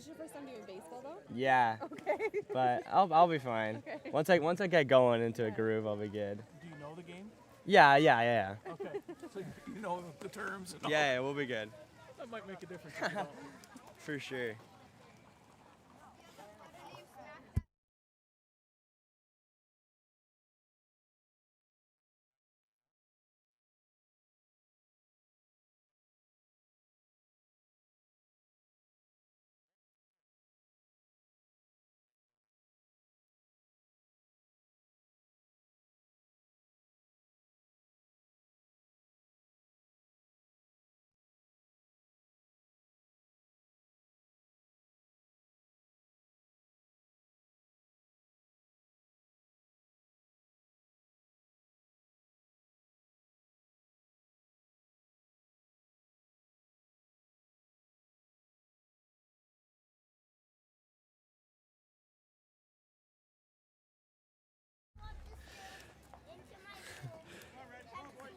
your first time doing baseball, though? Yeah. Okay. But I'll be fine. Okay. Once I get going into a groove, I'll be good. Do you know the game? Yeah. Okay. So you know the terms and all. Yeah, we'll be good. That might make a difference if you don't. For sure.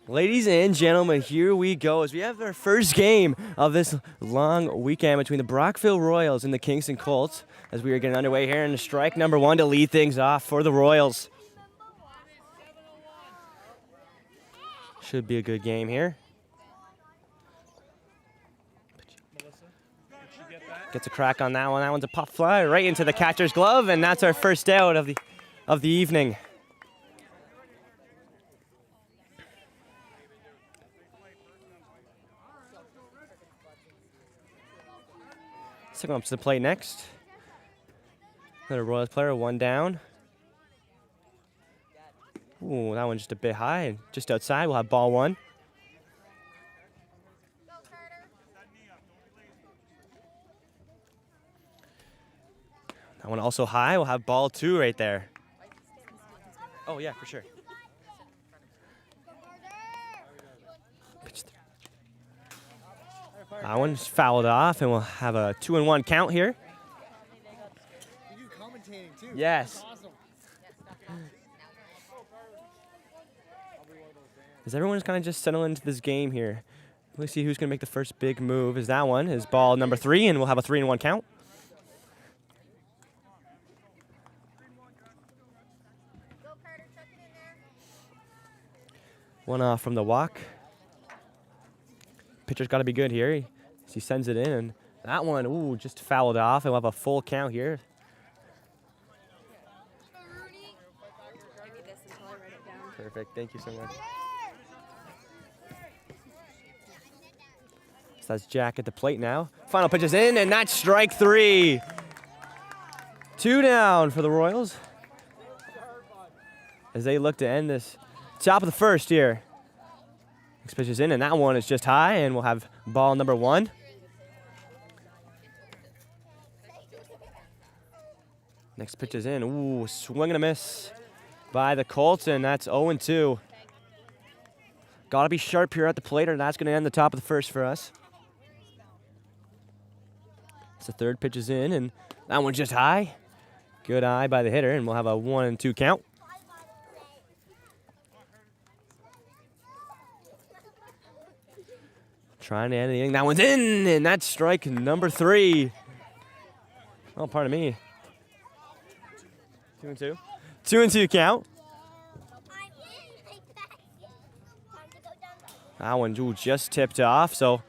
Ladies and gentlemen, here we go as we have our first game of this long weekend between the Brockville Royals and the Kingston Colts as we are getting underway here in strike number 1 to lead things off for the Royals. Should be a good game here. Gets a crack on that one. That one's a pop fly right into the catcher's glove, and that's our first out of the evening. Coming up to the plate next. Another Royals player, one down. Ooh, that one's just a bit high. Just outside, we'll have ball 1. That one also high, we'll have ball 2 right there. Oh yeah, for sure. That one's fouled off, and we'll have a 2-1 count here. You commentating too. Yes. Awesome. As everyone's kind of just settling into this game here. Let's see who's going to make the first big move. Is that one? Is ball number 3, and we'll have a 3-1 count. One off from the walk. Pitcher's got to be good here. He sends it in, and that one, ooh, just fouled off, and we'll have a full count here. Perfect. Thank you so much. So that's Jack at the plate now. Final pitch is in, and that's strike 3. 2 down for the Royals as they look to end this top of the first here. Next pitch is in, and that one is just high, and we'll have ball number 1. Next pitch is in. Ooh, swing and a miss by the Colts, and that's 0-2. Got to be sharp here at the plate, or that's going to end the top of the first for us. So the third pitch is in, and that one's just high. Good eye by the hitter, and we'll have a 1-2 count. Trying to end the inning. That one's in, and that's strike number 3. Oh, pardon me. 2-2. 2-2 count. That one just tipped off, so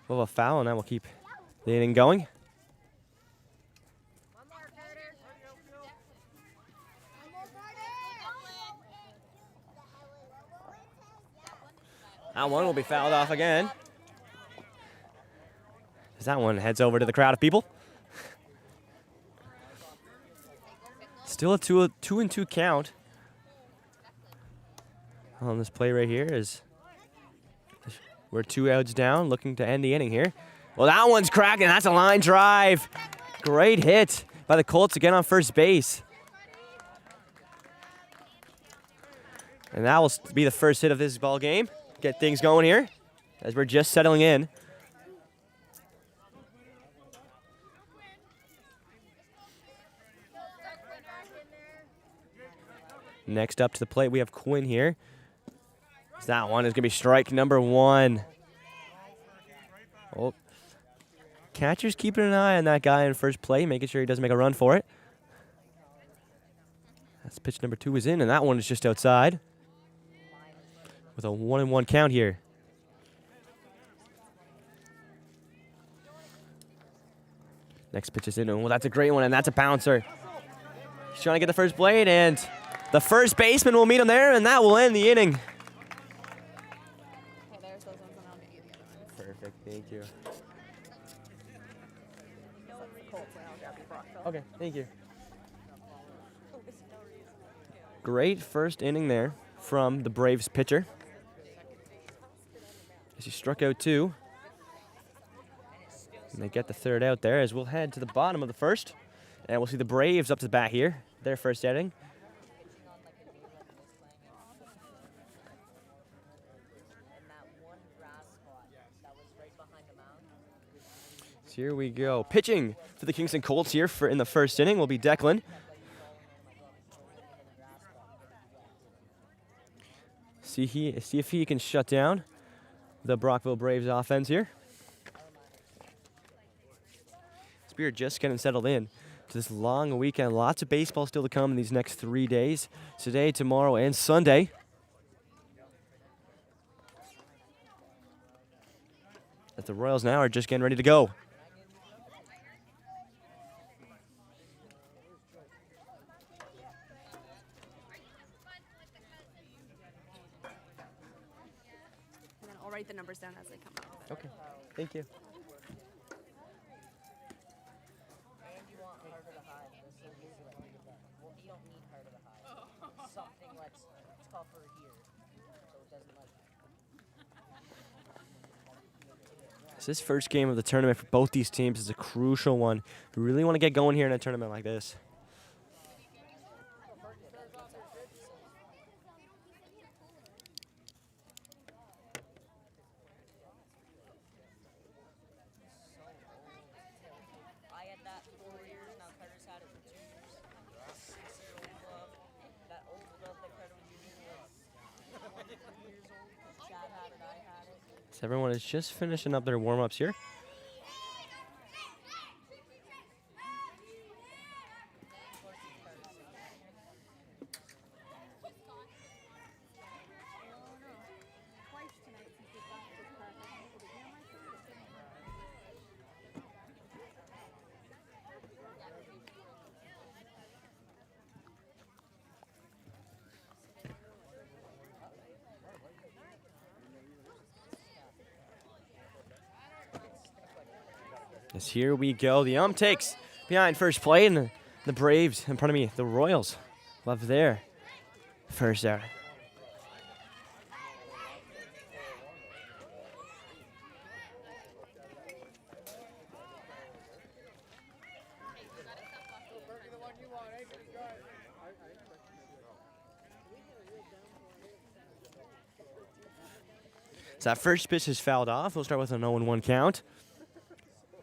we'll have a foul, and that will keep the inning going. That one will be fouled off again. As that one heads over to the crowd of people. Still a 2-2 count on this play right here as we're 2 outs down, looking to end the inning here. Well, that one's cracking. That's a line drive. Great hit by the Colts again on first base. And that will be the first hit of this ball game. Get things going here as we're just settling in. Next up to the plate, we have Quinn here. That one is going to be strike number 1. Oh. Catcher's keeping an eye on that guy in first play, making sure he doesn't make a run for it. That's pitch number 2 is in, and that one is just outside. With a 1-1 count here. Next pitch is in. Oh, that's a great one, and that's a bouncer. He's trying to get the first blade, and the first baseman will meet him there, and that will end the inning. Okay, there's those ones, and I'll get you the other ones. Perfect, thank you. So that's the Colts, and I'll grab you Brockville. Okay, thank you. Great first inning there from the Braves pitcher. As he struck out 2. And they get the third out there as we'll head to the bottom of the first. And we'll see the Braves up to the bat here. Their first inning. So here we go. Pitching for the Kingston Colts here in the first inning will be Declan. See if he can shut down the Brockville Braves offense here. Spear just getting settled in to this long weekend. Lots of baseball still to come in these next 3 days. Today, tomorrow, and Sunday. As the Royals now are just getting ready to go. And then I'll write the numbers down as they come up. Okay, thank you. This first game of the tournament for both these teams is a crucial one. We really want to get going here in a tournament like this. I had that for 4 years, now Carter's had it for 2 years. 6-year-old glove. That old glove that Carter was using was 23 years old. Chad had it, I had it. So everyone is just finishing up their warm-ups here. As here we go. The takes behind first play, and the Braves, in front of me, the Royals, love their first out. So that first pitch is fouled off. We'll start with an 0-1 count.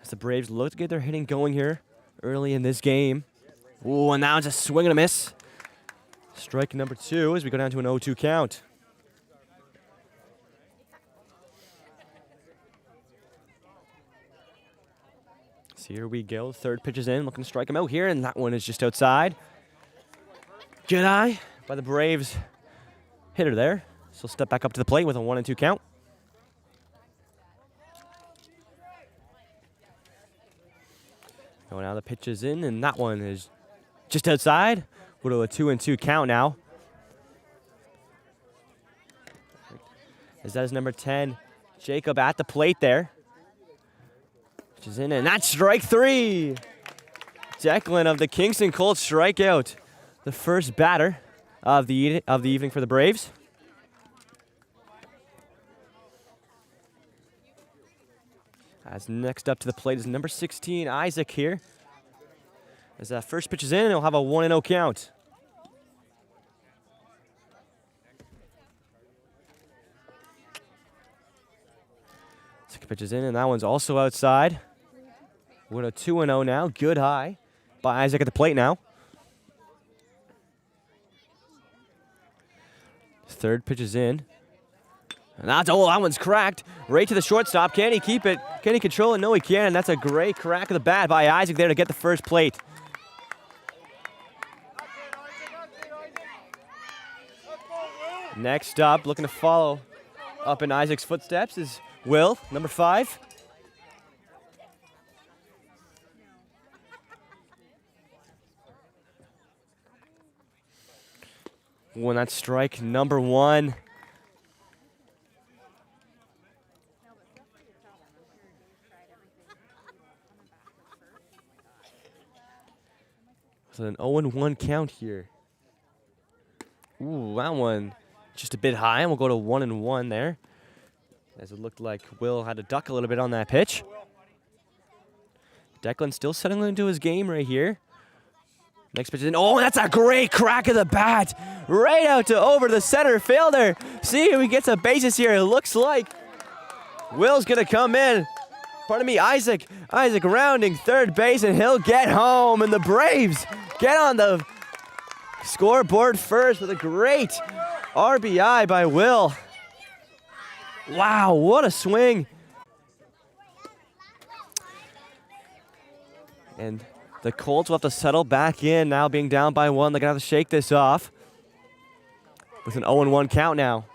As the Braves look to get their hitting going here early in this game. Ooh, and now it's a swing and a miss. Strike number 2 as we go down to an 0-2 count. So here we go. Third pitch is in, looking to strike him out here, and that one is just outside. Good eye by the Braves hitter there. So step back up to the plate with a 1-2 count. Oh, now the pitch is in, and that one is just outside. We'll do a 2-2 count now. As that is number 10, Jacob at the plate there. Which is in, and that's strike 3. Declan of the Kingston Colts strike out the first batter of the evening for the Braves. As next up to the plate is number 16, Isaac here. As that first pitch is in, he'll have a 1-0 count. Second pitch is in, and that one's also outside. We're at a 2-0 now. Good high by Isaac at the plate now. Third pitch is in. And that one's cracked. Right to the shortstop. Can he keep it? Can he control it? No, he can. And that's a great crack of the bat by Isaac there to get the first plate. Next up, looking to follow up in Isaac's footsteps is Will, number 5. When that's strike number 1. So an 0-1 count here. Ooh, that one just a bit high, and we'll go to 1-1 there. As it looked like Will had to duck a little bit on that pitch. Declan still settling into his game right here. Next pitch is in. Oh, that's a great crack of the bat. Right out to over the center fielder. See if he gets a bases here. It looks like Will's going to come in. Pardon me, Isaac. Isaac rounding third base, and he'll get home. And the Braves get on the scoreboard first with a great RBI by Will. Wow, what a swing. And the Colts will have to settle back in now, being down by 1. They're going to have to shake this off with an 0-1 count now.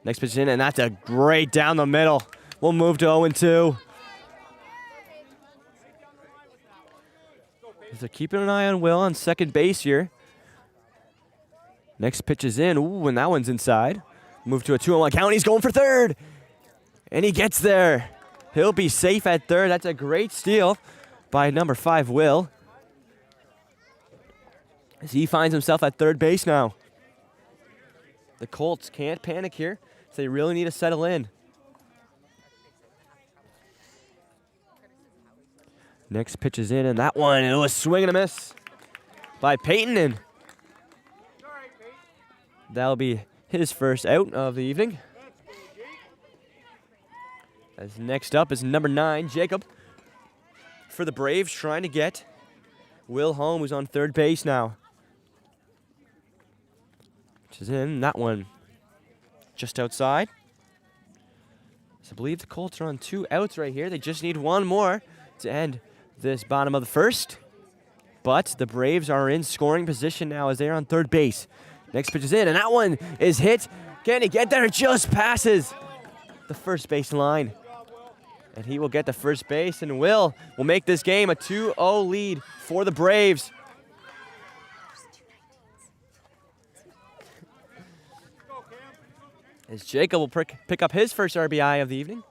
Next pitch in, and that's a great down the middle. We'll move to 0-2. They're keeping an eye on Will on second base here. Next pitch is in. Ooh, and that one's inside. Move to a 2-1 count. He's going for third. And he gets there. He'll be safe at third. That's a great steal by number 5, Will. As he finds himself at third base now. The Colts can't panic here, so they really need to settle in. Next pitch is in, and that one, it was a swing and a miss by Peyton, and that'll be his first out of the evening. As next up is number 9, Jacob, for the Braves, trying to get Will home, who's on third base now. Which is in, that one just outside. So I believe the Colts are on 2 outs right here. They just need 1 more to end this bottom of the first. But the Braves are in scoring position now as they're on third base. Next pitch is in, and that one is hit. Can he get there? It just passes the first base line. And he will get the first base, and will make this game a 2-0 lead for the Braves. As Jacob will pick up his first RBI of the evening.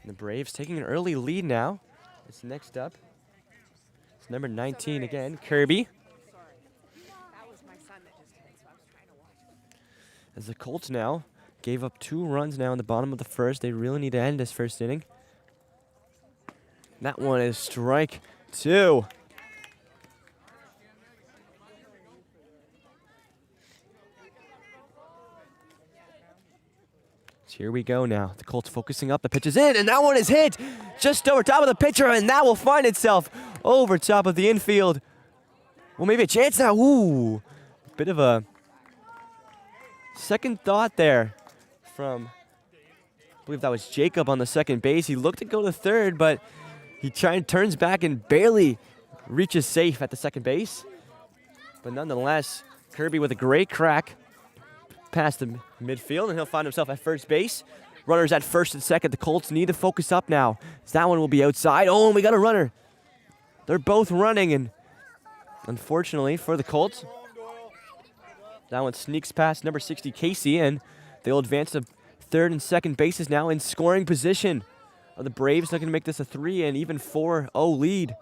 And the Braves taking an early lead now. It's next up. It's number 19 again, Kirby. As the Colts now gave up 2 runs now in the bottom of the first. They really need to end this first inning. That one is strike 2. So here we go now. The Colts focusing up. The pitch is in, and that one is hit just over top of the pitcher, and that will find itself over top of the infield. Well, maybe a chance now. Ooh, bit of a second thought there from, I believe that was Jacob on the second base. He looked to go to third, but he turns back and barely reaches safe at the second base. But nonetheless, Kirby with a great crack past the midfield, and he'll find himself at first base. Runners at first and second. The Colts need to focus up now, as that one will be outside. Oh, and we got a runner. They're both running, and unfortunately for the Colts, that one sneaks past number 60, Casey, and they'll advance to third and second bases now in scoring position. Are the Braves looking to make this a 3 and even 4-0 lead?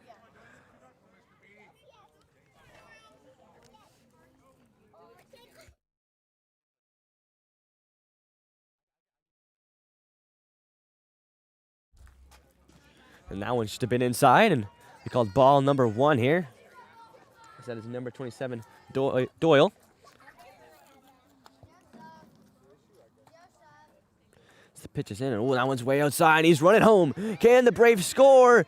And that one should have been inside, and they called ball number 1 here. That is number 27, Doyle. The pitch is in, and that one's way outside. He's running home. Can the Braves score?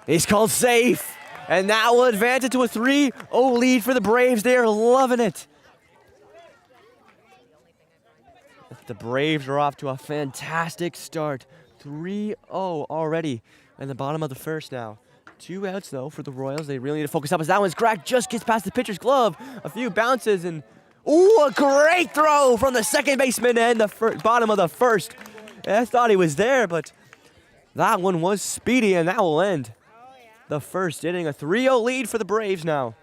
He's called safe, and that will advance it to a 3-0 lead for the Braves. They are loving it. the Braves are off to a fantastic start. 3-0 already in the bottom of the first now. 2 outs, though, for the Royals. They really need to focus up as that one's cracked. Just gets past the pitcher's glove. A few bounces and, ooh, a great throw from the second baseman and the bottom of the first. I thought he was there, but that one was speedy, and that will end the first inning. A 3-0 lead for the Braves now.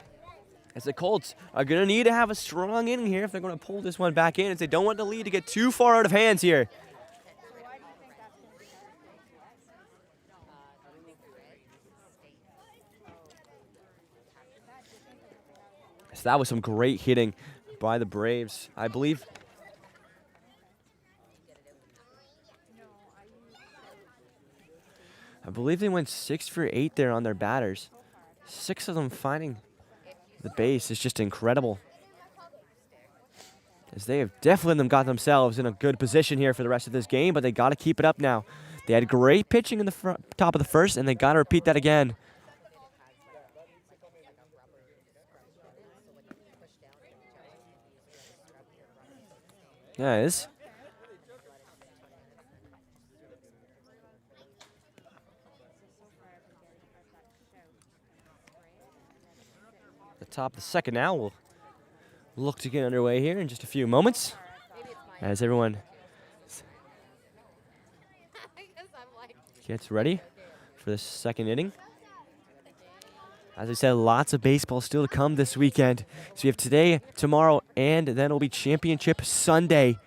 As the Colts are going to need to have a strong inning here if they're going to pull this one back in, as they don't want the lead to get too far out of hands here. So that was some great hitting by the Braves. I believe they went 6 for 8 there on their batters. 6 of them finding the base is just incredible. As they have definitely got themselves in a good position here for the rest of this game, but they got to keep it up now. They had great pitching in the top of the first, and they got to repeat that again. Yeah, it is. The top of the second now will look to get underway here in just a few moments. As everyone gets ready for the second inning. As I said, lots of baseball still to come this weekend. So we have today, tomorrow, and then it'll be Championship Sunday.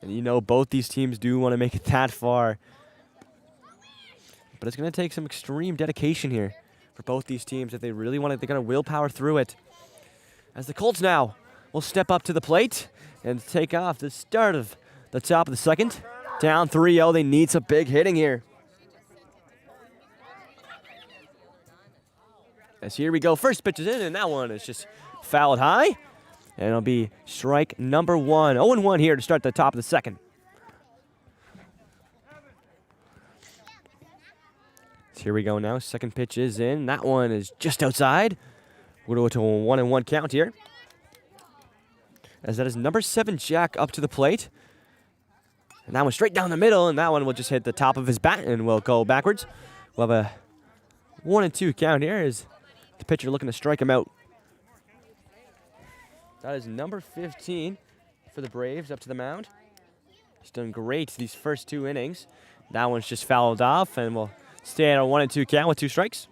And you know, both these teams do want to make it that far. But it's going to take some extreme dedication here for both these teams if they really want to. They're going to willpower through it. As the Colts now will step up to the plate and take off the start of the top of the second. Down 3-0. They need some big hitting here. As here we go. First pitch is in, and that one is just fouled high. And it'll be strike number 1. 0-1 here to start the top of the second. So here we go now. Second pitch is in. That one is just outside. We'll go to a 1-1 count here. As that is number 7, Jack, up to the plate. And that one straight down the middle, and that one will just hit the top of his bat and will go backwards. We'll have a 1-2 count here as the pitcher looking to strike him out. That is number 15 for the Braves up to the mound. He's done great these first 2 innings. That one's just fouled off, and we'll stay at a 1-2 count with 2 strikes.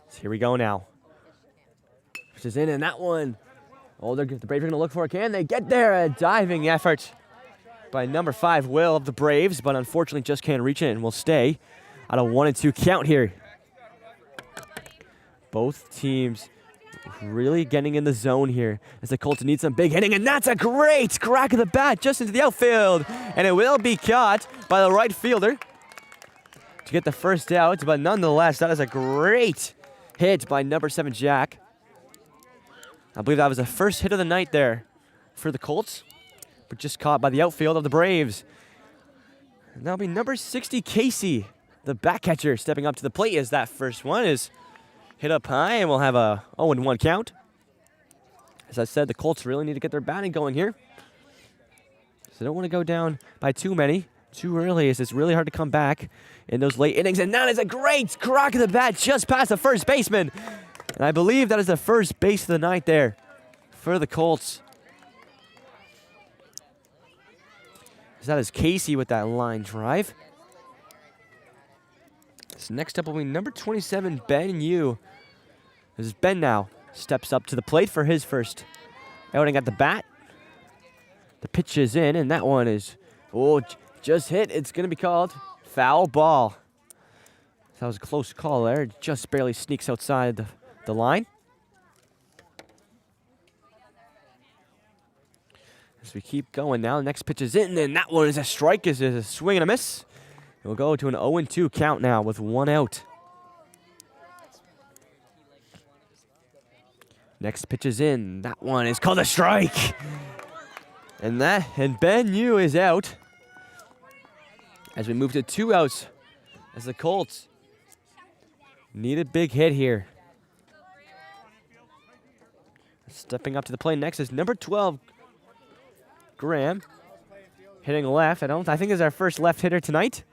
So here we go now. Which is in, and that one. Oh, the Braves are going to look for it. Can they get there? A diving effort by number 5, Will, of the Braves, but unfortunately just can't reach it and will stay at a 1-2 count here. Both teams really getting in the zone here as the Colts need some big hitting, and that's a great crack of the bat just into the outfield, and it will be caught by the right fielder to get the first out, but nonetheless, that is a great hit by number 7, Jack. I believe that was the first hit of the night there for the Colts, but just caught by the outfield of the Braves. And that'll be number 60, Casey, the back catcher, stepping up to the plate as that first one is hit up high, and we'll have a 0-1 count. As I said, the Colts really need to get their batting going here. So they don't want to go down by too many, too early, as it's really hard to come back in those late innings. And that is a great crack of the bat just past the first baseman. And I believe that is the first base of the night there for the Colts. So that is Casey with that line drive. So next up will be number 27, Ben Yu. This is Ben now. Steps up to the plate for his first outing at the bat. The pitch is in, and that one is, just hit. It's going to be called foul ball. That was a close call there. It just barely sneaks outside the line. As we keep going now, the next pitch is in, and that one is a strike. Is a swing and a miss. We'll go to an 0-2 count now with 1 out. Next pitch is in. That one is called a strike. And Ben Yu is out. as we move to 2 outs as the Colts need a big hit here. Stepping up to the plate next is number 12, Graham, hitting left. I think is our first left hitter tonight.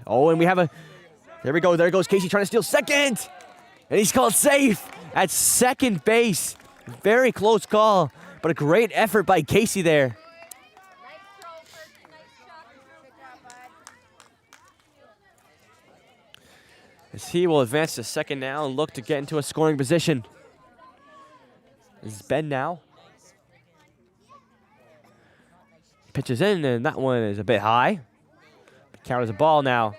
Oh, and we have there we go. There goes Casey trying to steal second. And he's called safe at second base. Very close call, but a great effort by Casey there. As he will advance to second now and look to get into a scoring position. This is Ben now. Pitches in, and that one is a bit high. Count as a ball now.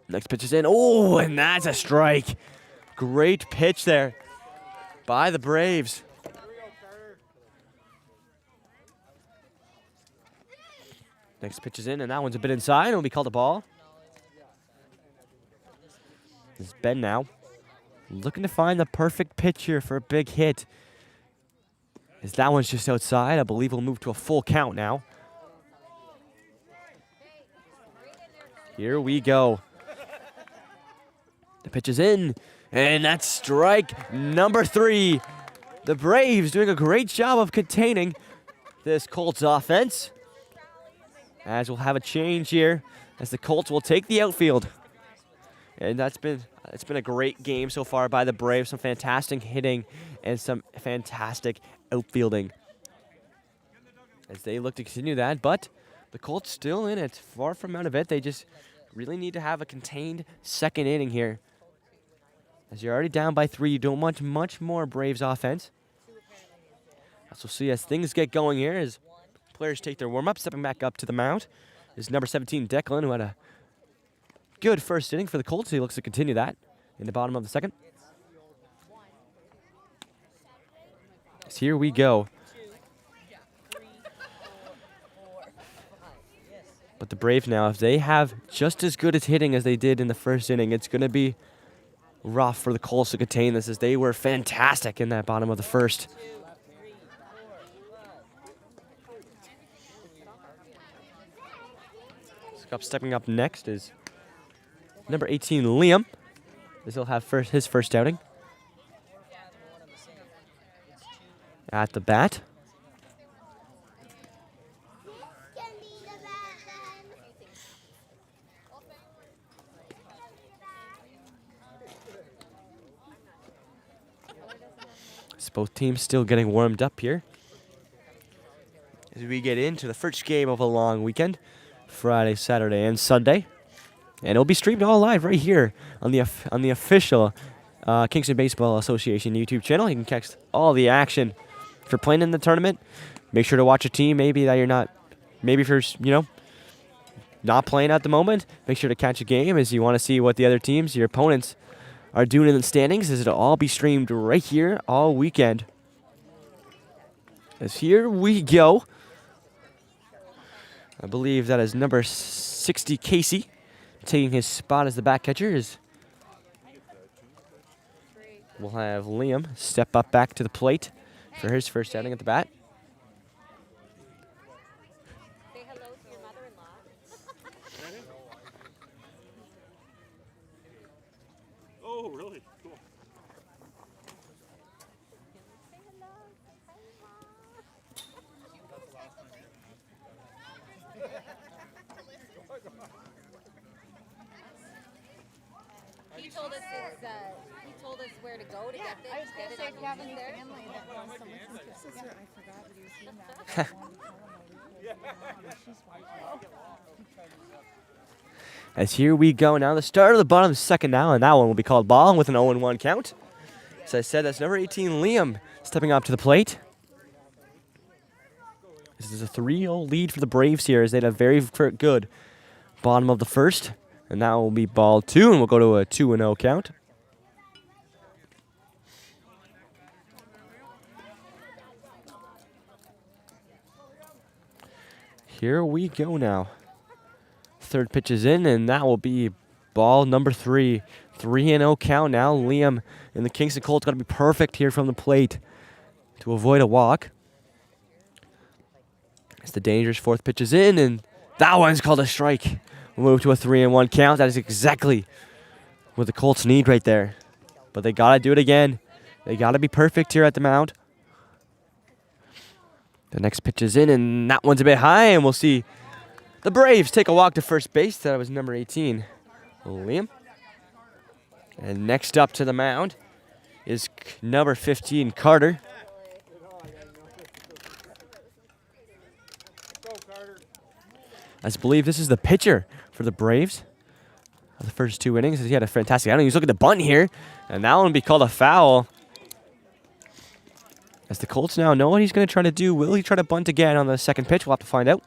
Next pitch is in. Oh, and that's a strike. Great pitch there by the Braves. Next pitch is in, and that one's a bit inside. It'll be called a ball. This is Ben now. Looking to find the perfect pitch here for a big hit. As that one's just outside. I believe we'll move to a full count now. Here we go. The pitch is in, and that's strike number 3. The Braves doing a great job of containing this Colts offense. As we'll have a change here, as the Colts will take the outfield. And it's been a great game so far by the Braves. Some fantastic hitting and some fantastic outfielding. As they look to continue that, but the Colts still in it, far from out of it. They just really need to have a contained second inning here. As you're already down by 3, you don't want much more Braves offense. As we'll see as things get going here, as players take their warm-up, stepping back up to the mound is number 17, Declan, who had a good first inning for the Colts. He looks to continue that in the bottom of the second. So here we go. But the Braves now, if they have just as good as hitting as they did in the first inning, it's going to be rough for the Colts to contain this, as they were fantastic in that bottom of the first. Stepping up next is number 18, Liam. As he'll have his first outing at the bat. So both teams still getting warmed up here as we get into the first game of a long weekend, Friday, Saturday, and Sunday. And it'll be streamed all live right here on the official Kingston Baseball Association YouTube channel. You can catch all the action. If you're playing in the tournament, make sure to watch a team maybe that you're not, maybe if you're, not playing at the moment, make sure to catch a game as you want to see what the other teams, your opponents, are doing in the standings, as it'll all be streamed right here all weekend. As here we go. I believe that is number 60, Casey, taking his spot as the back catcher. We'll have Liam step up back to the plate for his first outing at the bat. Say hello to your mother-in-law. Oh, really? Cool. He told us where to go to get this. Get it on the there. As here we go now, the start of the bottom of the second now, and that one will be called ball with an 0-1 count. As I said, that's number 18, Liam, stepping up to the plate. This is a 3-0 lead for the Braves here, as they had a very good bottom of the first. And that will be ball 2, and we'll go to a 2-0 count. Here we go now. Third pitch is in, and that will be ball number 3. 3-0 count now. Liam and the Kingston Colts got to be perfect here from the plate to avoid a walk. As the dangerous fourth pitch is in, and that one's called a strike. We'll move to a 3-1 count. That is exactly what the Colts need right there. But they got to do it again. They got to be perfect here at the mound. The next pitch is in, and that one's a bit high, and we'll see the Braves take a walk to first base. That was number 18, Liam. And next up to the mound is number 15, Carter. I believe this is the pitcher for the Braves. The first 2 innings, he had a fantastic outing. He's looking to bunt here, and that one will be called a foul. As the Colts now know what he's going to try to do. Will he try to bunt again on the second pitch? We'll have to find out.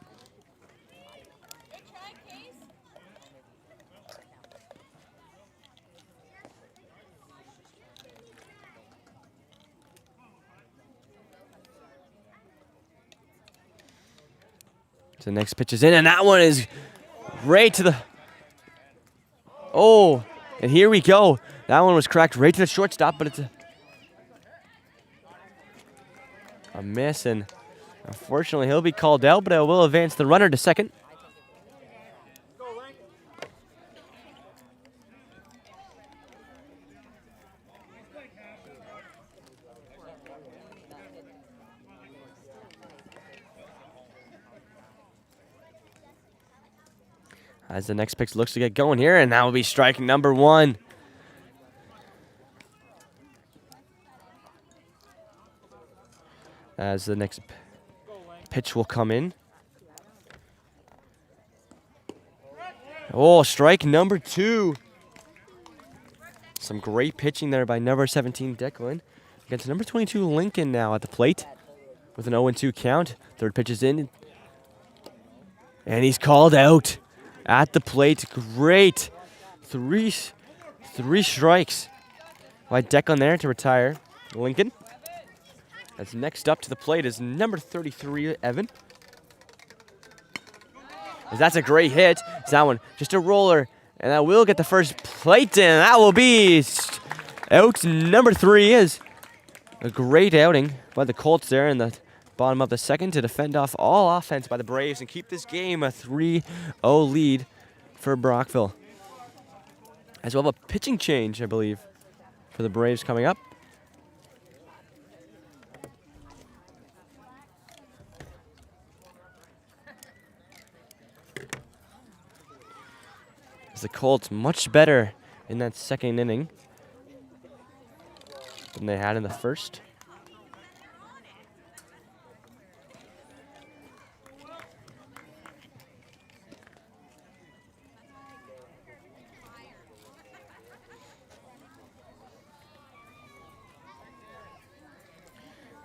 So the next pitch is in, and that one is right to the... Oh, and here we go. That one was cracked right to the shortstop, but it's a miss, and unfortunately he'll be called out, but it will advance the runner to second. As the next pitch looks to get going here, and that will be strike number 1. As the next pitch will come in. Oh, strike number 2. Some great pitching there by number 17, Declan. Against number 22, Lincoln now at the plate with an 0-2 count. Third pitch is in. And he's called out. At the plate, great. Three strikes by Declan there to retire Lincoln. As next up to the plate is number 33, Evan. As that's a great hit. It's that one, just a roller, and that will get the first plate in. That will be out. Number 3 is a great outing by the Colts there in the bottom of the second to defend off all offense by the Braves and keep this game a 3-0 lead for Brockville. As we'll have a pitching change, I believe, for the Braves coming up. As the Colts much better in that second inning than they had in the first.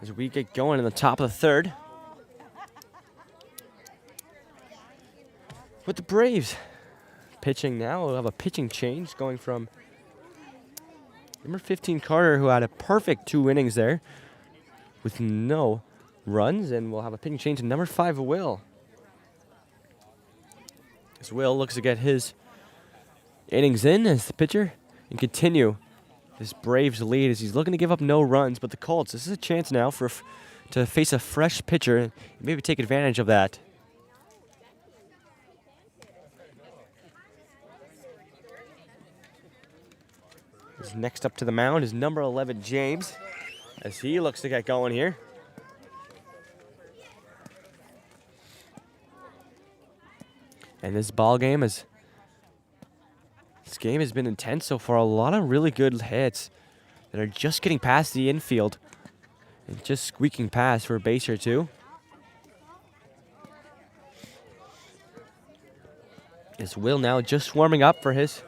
As we get going in the top of the third. With the Braves pitching now, we'll have a pitching change going from number 15, Carter, who had a perfect 2 innings there with no runs, and we'll have a pitching change to number 5, Will. As Will looks to get his innings in as the pitcher and continue this Braves lead as he's looking to give up no runs, but the Colts, this is a chance now to face a fresh pitcher and maybe take advantage of that. As next up to the mound is number 11, James, as he looks to get going here. And this game has been intense so far. A lot of really good hits that are just getting past the infield and just squeaking past for a base or two. As Will now just warming up for his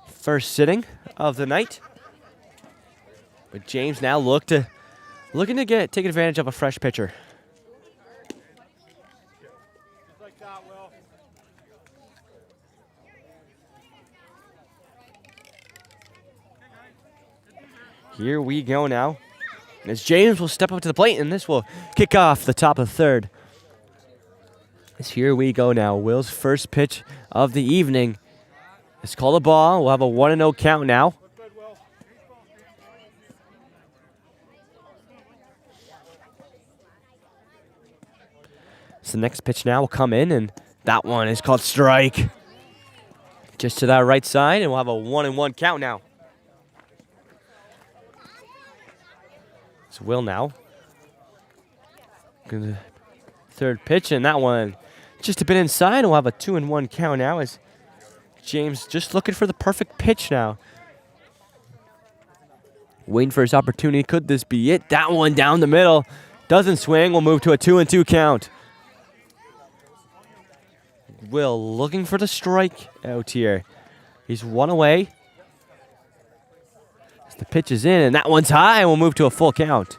first sitting of the night. But James now looking to take advantage of a fresh pitcher. Here we go now. As James will step up to the plate, and this will kick off the top of the third. As here we go now. Will's first pitch of the evening. It's called a ball. We'll have a 1-0 count now. the next pitch now will come in, and that one is called strike. Just to that right side, and we'll have a 1-1 count now. It's Will now. Good third pitch, and that one just a bit inside, and we'll have a 2-1 count now as James just looking for the perfect pitch now. Waiting for his opportunity. Could this be it? That one down the middle. Doesn't swing. We'll move to a 2-2 count. Will looking for the strike out here. He's one away. As the pitch is in, and that one's high, and we'll move to a full count.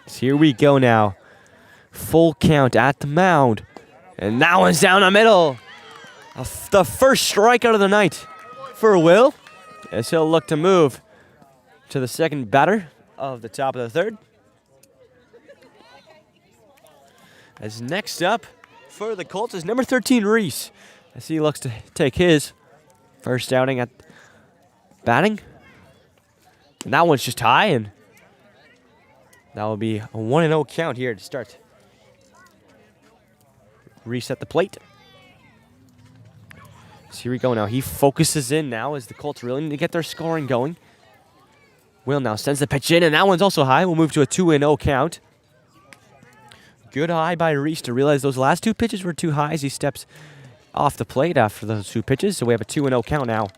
So here we go now. Full count at the mound. And that one's down the middle. The first strikeout of the night for Will, as he'll look to move to the second batter of the top of the third. As next up for the Colts is number 13, Reese, as he looks to take his first outing at batting. And that one's just high, and that will be a 1-0 count here to start. Reese at the plate. So here we go now. He focuses in now as the Colts really need to get their scoring going. Will now sends the pitch in, and that one's also high. We'll move to a 2-0 count. Good eye by Reese to realize those last two pitches were too high as he steps off the plate after those two pitches. So we have a 2-0 count now.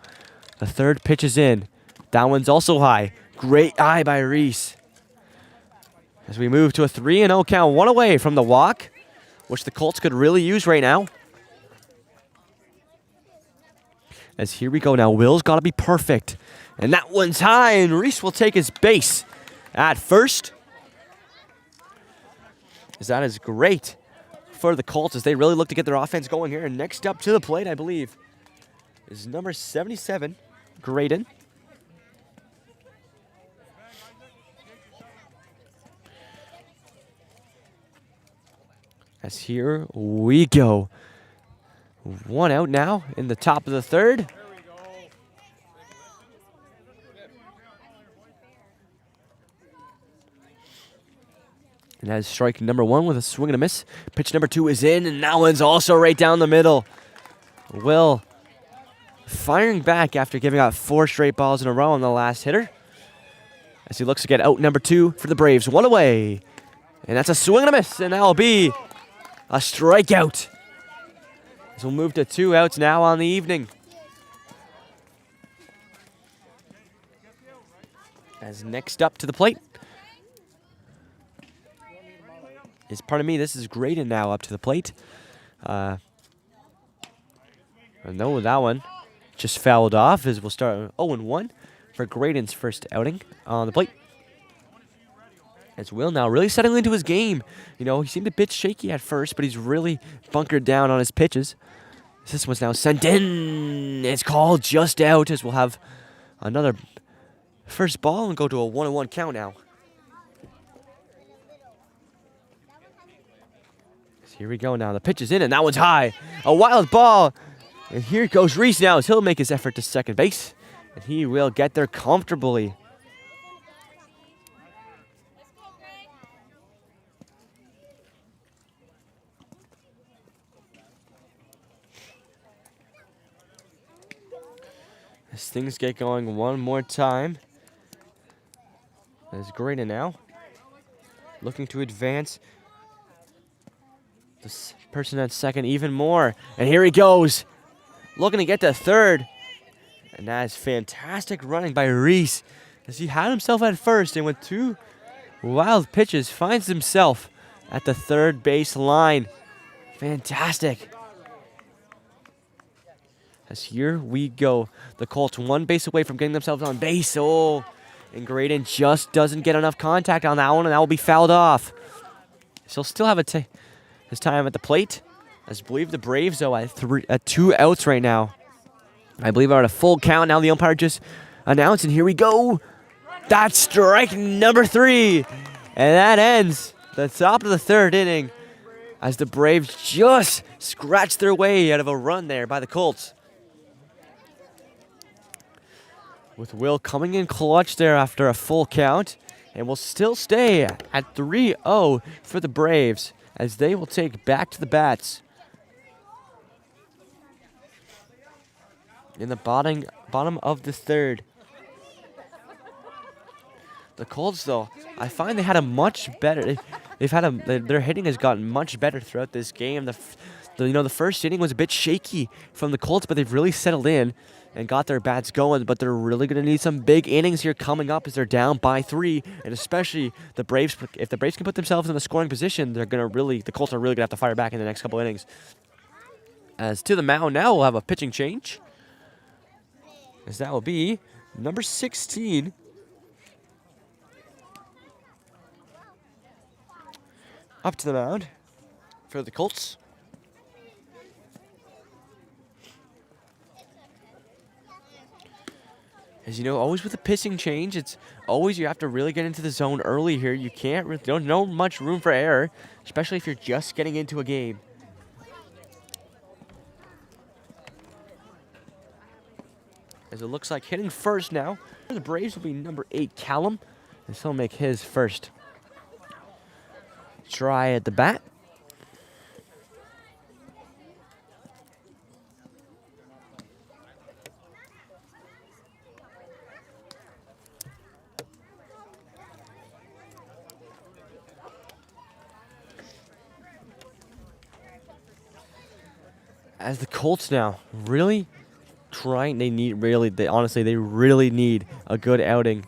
The third pitch is in. That one's also high. Great eye by Reese. As we move to a 3-0 count, one away from the walk, which the Colts could really use right now. As here we go now. Will's got to be perfect. And that one's high, and Reese will take his base at first. As that is great for the Colts as they really look to get their offense going here. And next up to the plate, I believe, is number 77, Graydon. As here we go. One out now in the top of the third. And that is strike number one with a swing and a miss. Pitch number two is in, and that one's also right down the middle. Will firing back after giving out 4 straight balls in a row on the last hitter. As he looks to get out number 2 for the Braves. One away. And that's a swing and a miss, and that'll be a strikeout. So we'll move to 2 outs now on the evening. As next up to the plate is, pardon me, this is Graydon now up to the plate. No, that one just fouled off as we'll start 0-1 for Graydon's first outing on the plate. As Will now really settling into his game. You know, he seemed a bit shaky at first, but he's really bunkered down on his pitches. This one's now sent in. It's called just out as we'll have another first ball and go to a 1-1 count now. So here we go now. The pitch is in, and that one's high. A wild ball. And here goes Reese now as he'll make his effort to second base. And he will get there comfortably. As things get going one more time. There's Graydon now. Looking to advance this person at second even more. And here he goes. Looking to get to third. And that is fantastic running by Reese. As he had himself at first and with 2 wild pitches finds himself at the third base line. Fantastic. As here we go. The Colts 1 base away from getting themselves on base. Oh, and Graydon just doesn't get enough contact on that one, and that will be fouled off. So he'll still have his time at the plate. As I believe the Braves, though, at 2 outs right now. I believe are at a full count. Now the umpire just announced, and here we go. That's strike number 3. And that ends the top of the third inning as the Braves just scratched their way out of a run there by the Colts. With Will coming in clutch there after a full count. And will still stay at 3-0 for the Braves as they will take back to the bats. In the bottom of the third. The Colts, though, I find they had a much better. Their hitting has gotten much better throughout this game. The first inning was a bit shaky from the Colts, but they've really settled in and got their bats going. But they're really going to need some big innings here coming up as they're down by 3, and especially the Braves. If the Braves can put themselves in a scoring position, the Colts are really going to have to fire back in the next couple innings. As to the mound now, we'll have a pitching change, as that will be number 16. Up to the mound for the Colts. As you know, always with a pitching change, it's always you have to really get into the zone early here. You don't know much room for error, especially if you're just getting into a game. As it looks like hitting first now, for the Braves will be number 8, Callum, as he'll make his first try at the bat. As the Colts now really trying, they really need a good outing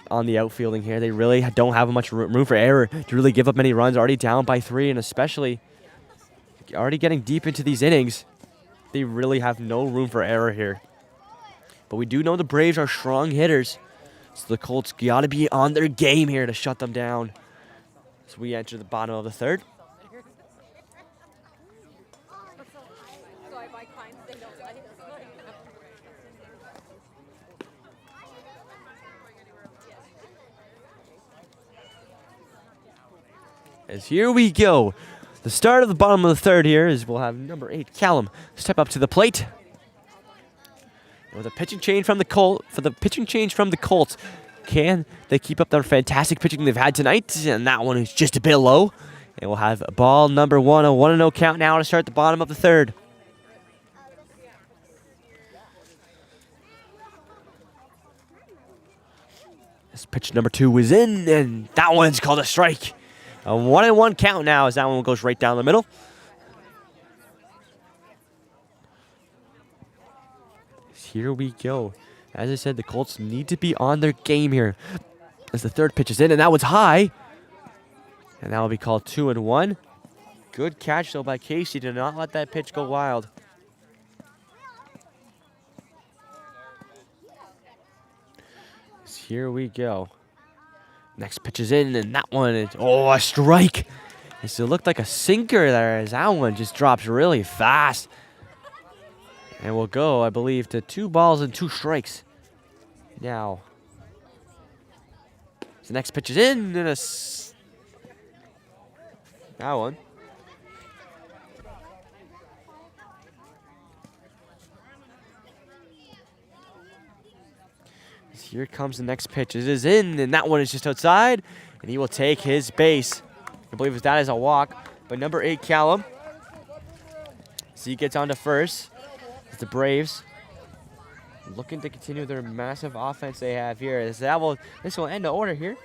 on the outfielding here. They really don't have much room for error to really give up many runs. Already down by 3, and especially already getting deep into these innings, they really have no room for error here. But we do know the Braves are strong hitters, so the Colts got to be on their game here to shut them down. So we enter the bottom of the third. As here we go. The start of the bottom of the third here is we'll have number 8, Callum, step up to the plate. With a pitching change from the Colts, can they keep up their fantastic pitching they've had tonight? And that one is just a bit low. And we'll have ball number 1, a 1-0 count now to start the bottom of the third. This pitch number 2 is in, and that one's called a strike. A 1-1 count now as that one goes right down the middle. Here we go. As I said, the Colts need to be on their game here. As the third pitch is in, and that was high. And that will be called 2-1. Good catch, though, by Casey to not let that pitch go wild. Here we go. Next pitch is in, and that one is, a strike. It looked like a sinker there, as that one just drops really fast. And we'll go, I believe, to 2 balls and 2 strikes. Now, the next pitch is in, and that one. Here comes the next pitch. It is in, and that one is just outside, and he will take his base. I believe that is a walk. But number 8, Callum, so he gets on to first. It's the Braves looking to continue their massive offense they have here. This will end the order here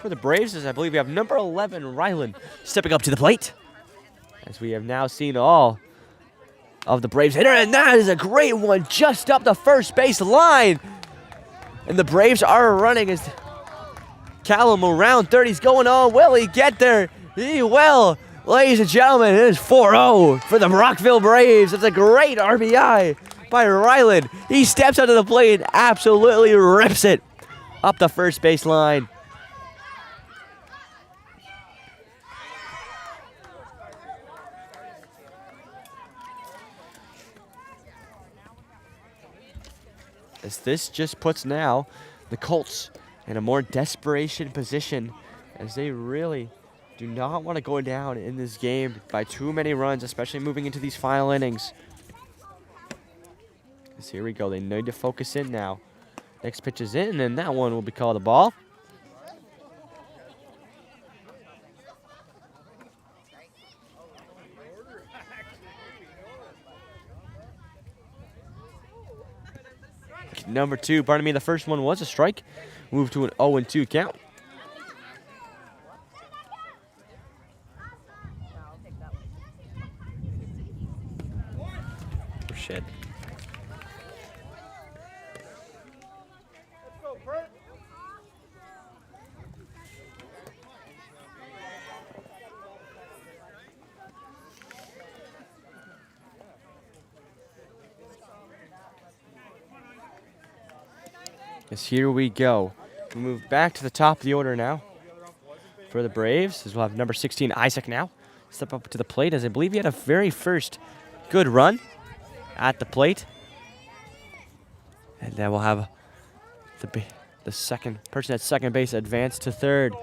for the Braves, as I believe we have number 11, Ryland, stepping up to the plate. As we have now seen all of the Braves hitter, and that is a great one just up the first base line. And the Braves are running as Callum around third. He's going on. Will he get there? He will. Ladies and gentlemen, it is 4-0 for the Brockville Braves. It's a great RBI by Ryland. He steps onto the plate and absolutely rips it up the first base line. As this just puts now the Colts in a more desperation position, as they really do not want to go down in this game by too many runs, especially moving into these final innings. As here we go. They need to focus in now. Next pitch is in, and that one will be called a ball. number 2. Pardon me, the first one was a strike. Move to an 0-2 count. Oh, shit. As here we go. We move back to the top of the order now for the Braves, as we'll have number 16, Isaac, now step up to the plate, as I believe he had a very first good run at the plate. And then we'll have the second person at second base advance to third.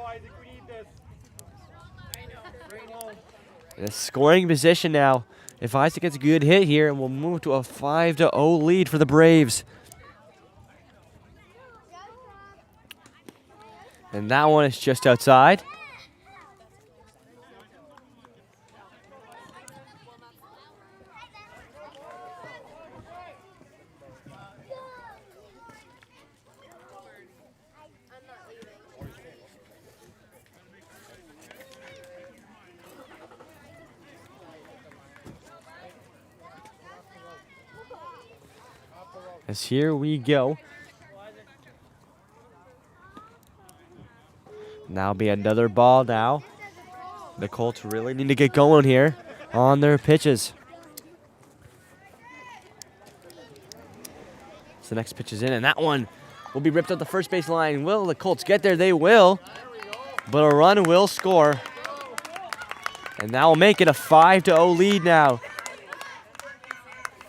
In a scoring position now. If Isaac gets a good hit here, and we'll move to a 5-0 lead for the Braves. And that one is just outside. As here we go. Now be another ball now. The Colts really need to get going here on their pitches. So the next pitch is in, and that one will be ripped up the first base line. Will the Colts get there? They will. But a run will score. And that will make it a 5-0 lead now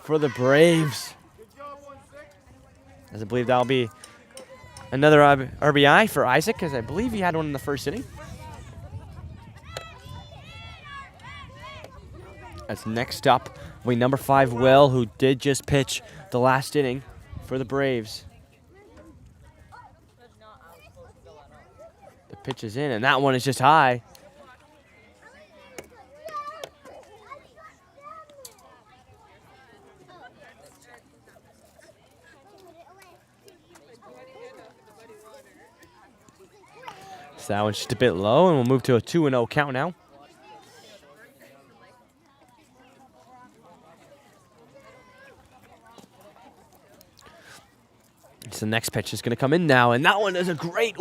for the Braves. As I believe that'll be another RBI for Isaac, as I believe he had one in the first inning. As next up will be number 5, Will, who did just pitch the last inning for the Braves. The pitch is in, and that one is just high. So that one's just a bit low, and we'll move to a 2-0 count now. So the next pitch is going to come in now, and that one is a great,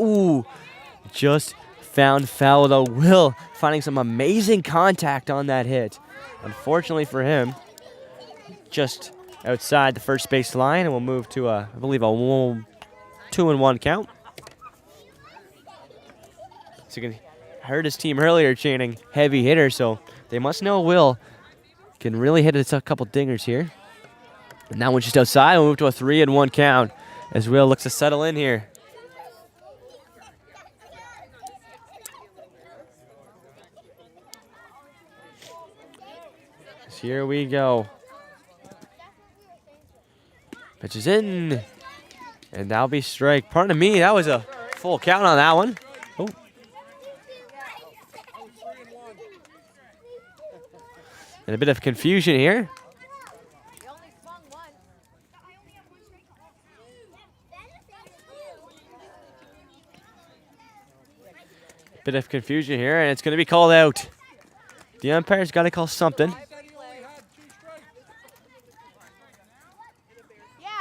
just found foul though. Will finding some amazing contact on that hit. Unfortunately for him, just outside the first base line, and we'll move to I believe a 2-1 count. So you can heard his team earlier chanting heavy hitter, so they must know Will can really hit a couple dingers here. And that one's just outside. We'll move to a 3-1 count as Will looks to settle in here. So here we go. Pitch is in, and that'll be strike. Pardon me, that was a full count on that one. Oh. And a bit of confusion here. Bit of confusion here, and it's going to be called out. The umpire's got to call something. Yeah,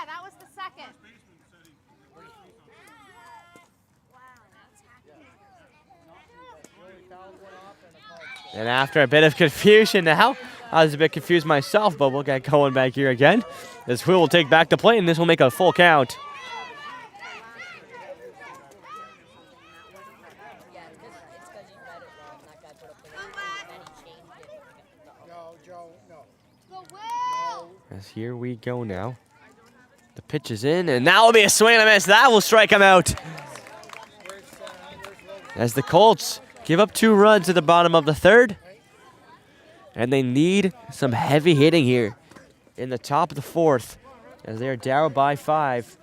that was the second. And after a bit of confusion now, I was a bit confused myself, but we'll get going back here again. As Will take back the play, and this will make a full count. As here we go now. The pitch is in, and that will be a swing and a miss. That will strike him out. As the Colts give up 2 runs at the bottom of the third. And they need some heavy hitting here in the top of the fourth, as they are down by 5.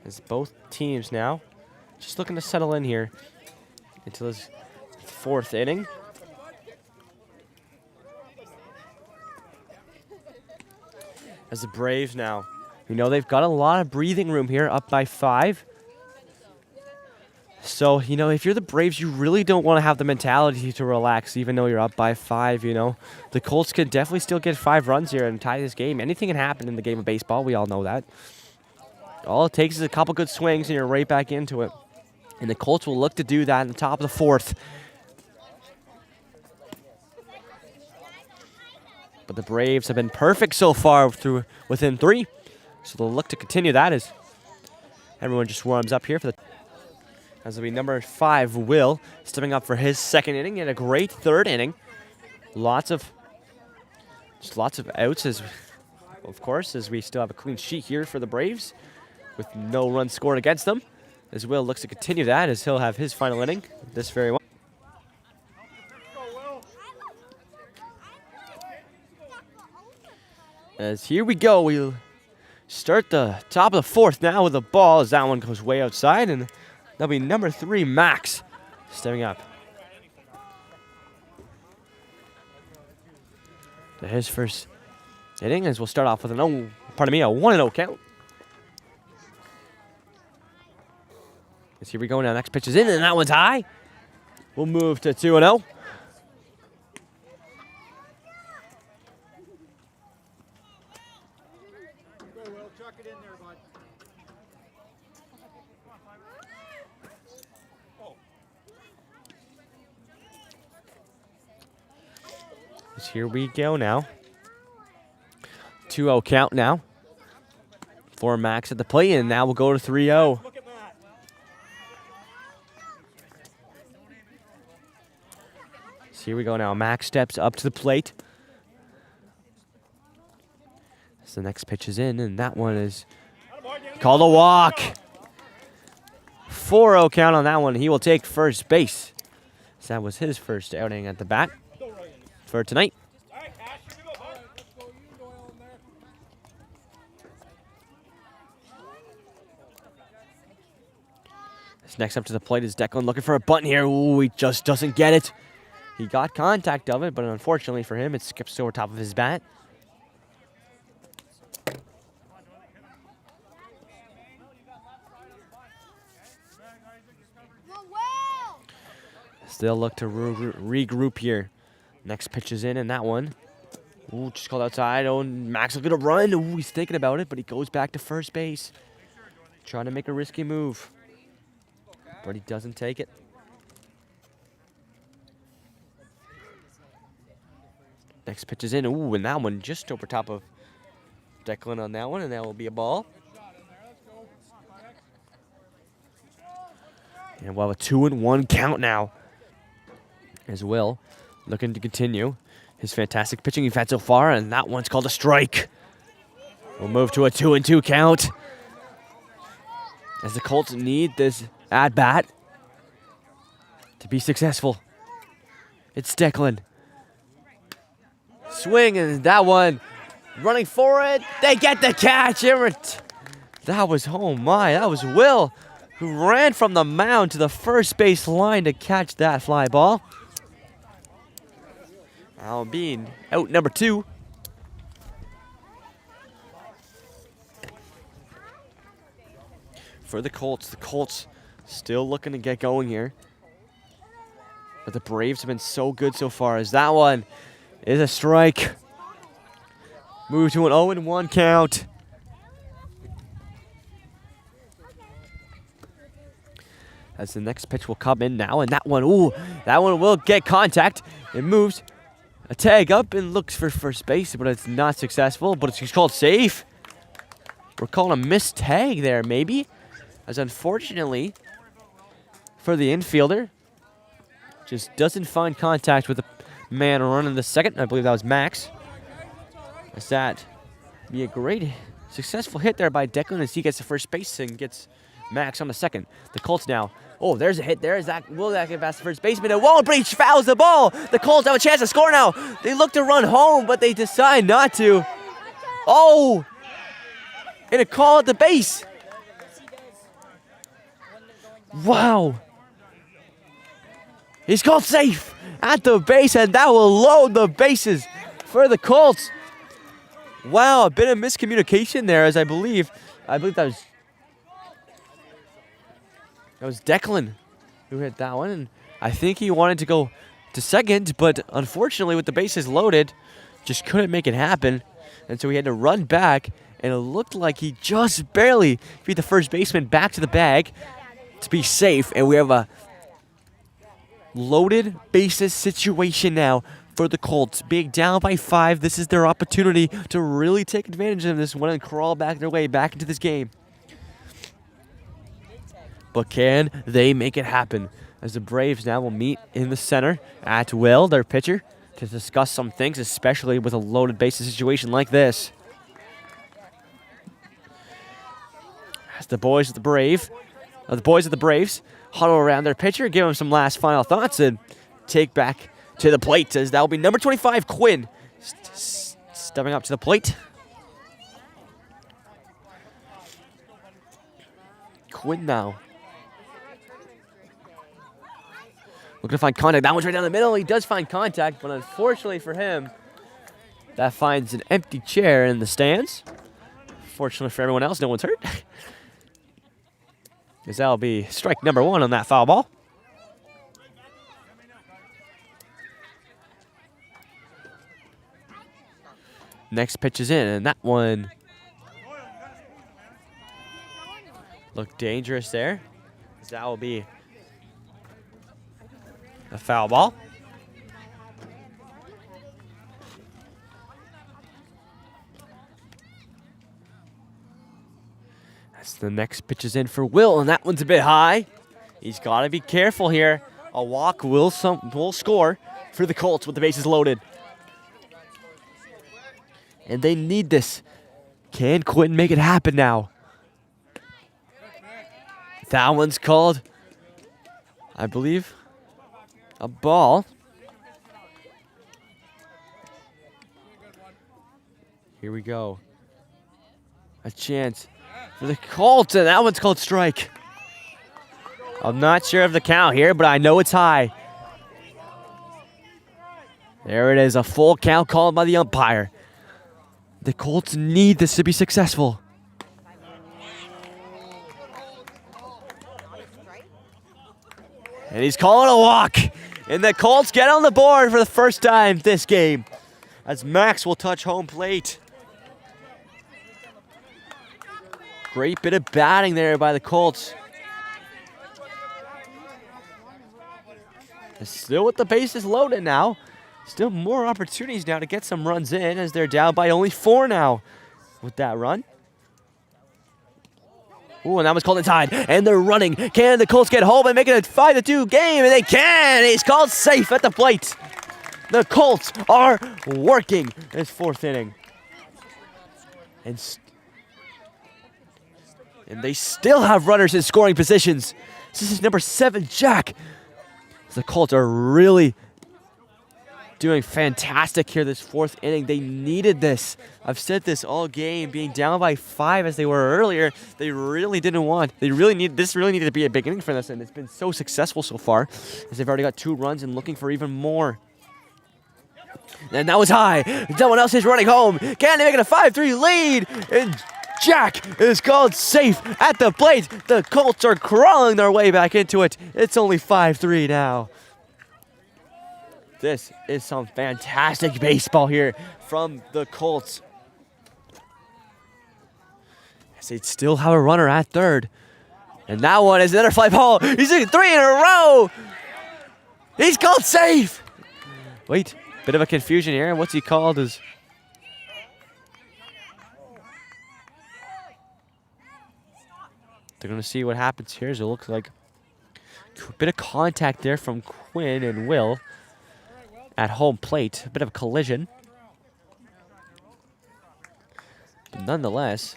As both teams now just looking to settle in here into this 4th inning. As the Braves now, they've got a lot of breathing room here, up by 5. So, if you're the Braves, you really don't want to have the mentality to relax, even though you're up by 5, The Colts could definitely still get 5 runs here and tie this game. Anything can happen in the game of baseball. We all know that. All it takes is a couple good swings, and you're right back into it. And the Colts will look to do that in the top of the 4th. But the Braves have been perfect so far through within 3. So they'll look to continue that as everyone just warms up here for the... As it'll be number 5, Will, stepping up for his 2nd inning and a great 3rd inning. Lots of outs, of course, as we still have a clean sheet here for the Braves with no runs scored against them. As Will looks to continue that as he'll have his final inning this very one. As here we go, we'll start the top of the 4th now with the ball as that one goes way outside, and that'll be number 3, Max, stepping up to his first inning as we'll start off with a 1-0 count. As here we go now, next pitch is in, and that one's high. We'll move to 2-0. Here we go now. 2-0 count now for Max at the plate, and now we'll go to 3-0. So here we go now. Max steps up to the plate. So the next pitch is in, and that one is called a walk. 4-0 count on that one. He will take first base. So that was his first outing at the bat for tonight. Next up to the plate is Declan looking for a bunt here. Ooh, he just doesn't get it. He got contact of it, but unfortunately for him, it skips over top of his bat. Still look to regroup here. Next pitch is in, and that one. Ooh, just called outside. Oh, Max is going to run. Ooh, he's thinking about it, but he goes back to first base. Trying to make a risky move. But he doesn't take it. Next pitch is in. Ooh, and that one just over top of Declan on that one, and that will be a ball. And we'll have a 2-1 count now. As Will looking to continue his fantastic pitching he's had so far, and that one's called a strike. We'll move to a 2-2 count. As the Colts need this at-bat to be successful. It's Declan. Swing, and that one running for it. They get the catch. That was, oh my, that was Will who ran from the mound to the first base line to catch that fly ball. Now being out number 2. For the Colts still looking to get going here. But the Braves have been so good so far as that one is a strike. Move to an 0-1 count. As the next pitch will come in now, and that one will get contact. It moves a tag up and looks for first base, but it's not successful, but it's called safe. We're calling a missed tag there, maybe. as unfortunately for the infielder, just doesn't find contact with the man running the second. I believe that was Max. As that be a great, successful hit there by Declan as he gets the first base and gets Max on the second. The Colts now. Oh, there's a hit there. Will that get past the first baseman? It won't, but he fouls the ball. The Colts have a chance to score now. They look to run home, but they decide not to. Oh! And a call at the base. Wow. He's called safe at the base, and that will load the bases for the Colts. Wow, a bit of miscommunication there, as I believe that was Declan who hit that one, and I think he wanted to go to second, but unfortunately with the bases loaded, just couldn't make it happen, and so he had to run back, and it looked like he just barely beat the first baseman back to the bag to be safe, and we have a loaded bases situation now for the Colts. Being down by 5, this is their opportunity to really take advantage of this one and crawl back their way back into this game. But can they make it happen? As the Braves now will meet in the center at Will, their pitcher, to discuss some things, especially with a loaded bases situation like this. As the boys of the Braves huddle around their pitcher, give him some last final thoughts, and take back to the plate, as that will be number 25, Quinn, stepping up to the plate. Quinn now. Looking to find contact. That one's right down the middle. He does find contact, but unfortunately for him, that finds an empty chair in the stands. Fortunately for everyone else, no one's hurt. As that'll be strike number 1 on that foul ball. Next pitch is in, and that one looked dangerous there. As that will be a foul ball. As the next pitch is in for Will, and that one's a bit high. He's got to be careful here. A walk will score for the Colts with the bases loaded. And they need this. Can Quentin make it happen now? That one's called, I believe, a ball. Here we go. A chance for the Colts, and that one's called strike. I'm not sure of the count here, but I know it's high. There it is, a full count called by the umpire. The Colts need this to be successful. And he's calling a walk. And the Colts get on the board for the first time this game, as Max will touch home plate. Great bit of batting there by the Colts. Still with the bases loaded now. Still more opportunities now to get some runs in, as they're down by only 4 now with that run. Ooh, and that was called inside, and they're running. Can the Colts get home and make it a 5-2 game? And they can! He's called safe at the plate. The Colts are working this 4th inning. And they still have runners in scoring positions. This is number 7, Jack. The Colts are really doing fantastic here this 4th inning. They needed this. I've said this all game, being down by 5 as they were earlier. This really needed to be a big inning for this, and it's been so successful so far, as they've already got 2 runs and looking for even more. And that was high. Someone else is running home. Can they make it a 5-3 lead? And Jack is called safe at the plate. The Colts are crawling their way back into it. It's only 5-3 now. This is some fantastic baseball here from the Colts. As they still have a runner at third. And that one is another fly ball. He's doing 3 in a row. He's called safe. Wait, bit of a confusion here. What's he called? They're going to see what happens here. As it looks like a bit of contact there from Quinn and Will at home plate. A bit of a collision. But nonetheless,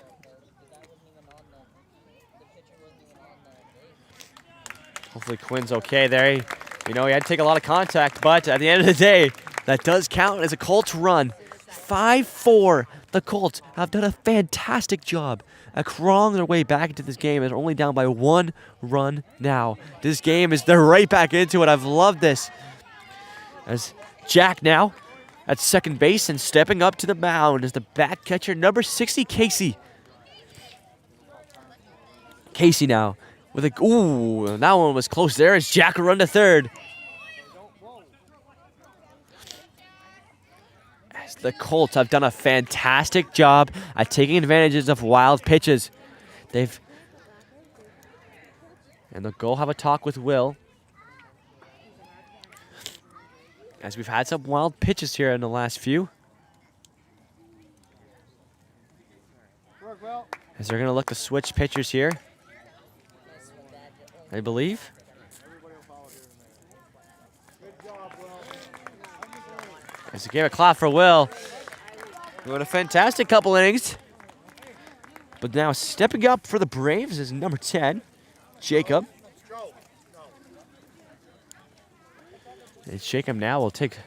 hopefully Quinn's okay there. You know, he had to take a lot of contact, but at the end of the day, that does count as a Colts run. 5-4. The Colts have done a fantastic job at crawling their way back into this game. They're only down by 1 run now. This game they're right back into it. I've loved this. As Jack now at second base and stepping up to the mound is the bat catcher, number 60, Casey. Casey now with a, ooh, that one was close there as Jack will run to third. As the Colts have done a fantastic job at taking advantages of wild pitches. And they'll go have a talk with Will. As we've had some wild pitches here in the last few. As they're going to look to switch pitchers here, I believe. As a game of clap for Will. Doing a fantastic couple innings. But now stepping up for the Braves is number 10, Jacob. And Jacob now will take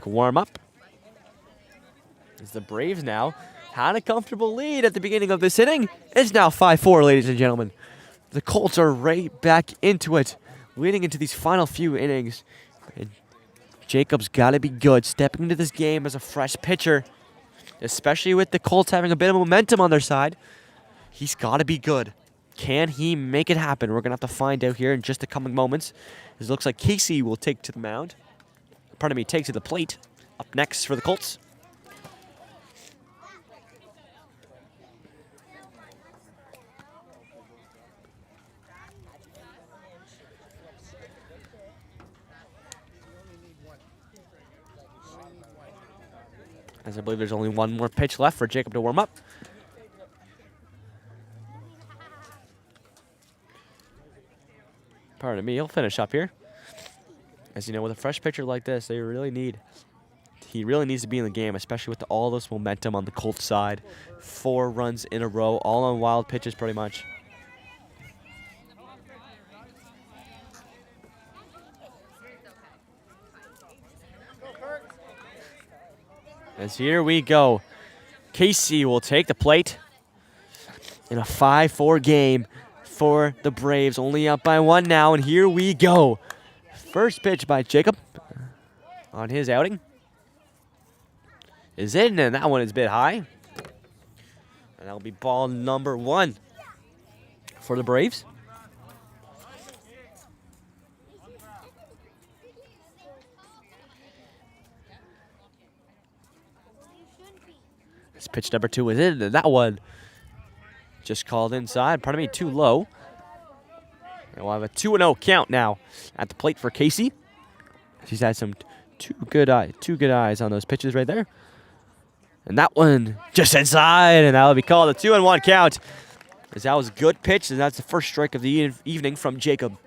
warm up. As the Braves now had a comfortable lead at the beginning of this inning. It's now 5-4, ladies and gentlemen. The Colts are right back into it, leading into these final few innings. And Jacob's got to be good, stepping into this game as a fresh pitcher, especially with the Colts having a bit of momentum on their side. He's got to be good. Can he make it happen? We're going to have to find out here in just the coming moments. It looks like Casey will take to the mound. Pardon me, take to the plate. Up next for the Colts. As I believe there's only one more pitch left for Jacob to warm up. Pardon me, he'll finish up here. As you know, with a fresh pitcher like this, he really needs to be in the game, especially with all this momentum on the Colts side. 4 runs in a row, all on wild pitches pretty much. As here we go. Casey will take the plate in a 5-4 game for the Braves. Only up by 1 now, and here we go. First pitch by Jacob on his outing is in, and that one is a bit high. And that'll be ball number 1 for the Braves. This pitch number 2 is in, and that one just called inside. Pardon me, too low. And we'll have a 2-0 count now at the plate for Casey. She's had some two good eyes on those pitches right there. And that one just inside, and that'll be called a 2-1 count. As that was a good pitch, and that's the first strike of the evening from Jacob.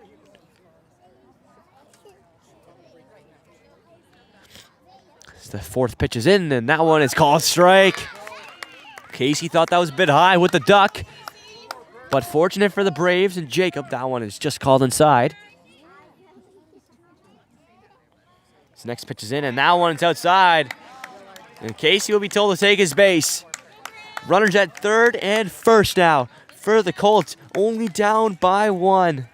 As the 4th pitch is in, and that one is called strike. Casey thought that was a bit high with the duck. But fortunate for the Braves and Jacob, that one is just called inside. This next pitch is in, and that one's outside. And Casey will be told to take his base. Runners at third and first now for the Colts, only down by 1.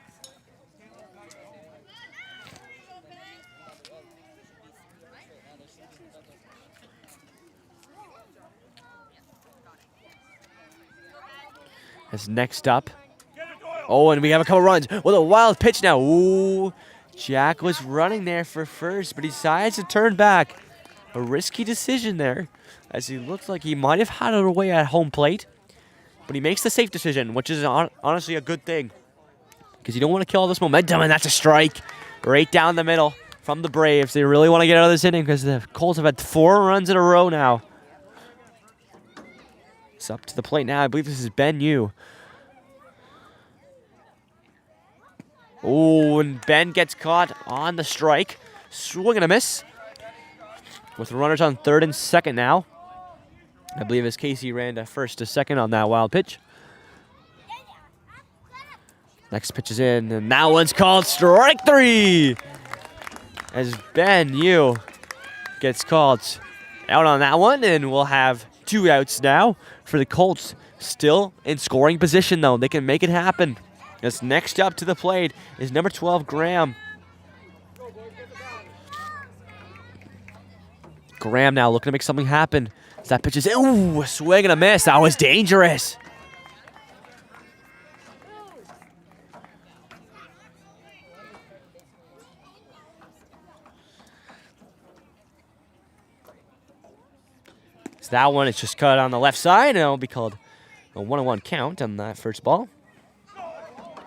As next up, oh, and we have a couple runs with a wild pitch now. Ooh, Jack was running there for first, but he decides to turn back. A risky decision there, as he looks like he might have had it away at home plate. But he makes the safe decision, which is honestly a good thing. Because you don't want to kill all this momentum, and that's a strike right down the middle from the Braves. They really want to get out of this inning because the Colts have had 4 runs in a row now. It's up to the plate now. I believe this is Ben Yu. Oh, and Ben gets caught on the strike. Swing and a miss. With runners on third and second now. I believe as Casey ran to first to second on that wild pitch. Next pitch is in, and that one's called strike 3. As Ben Yu gets called out on that one, and we'll have 2 outs now for the Colts. Still in scoring position, though. They can make it happen. As next up to the plate is number 12, Graham. Graham now looking to make something happen. As that pitch is, ooh, a swing and a miss. That was dangerous. So that one is just cut on the left side, and it'll be called a 1-1 count on that first ball.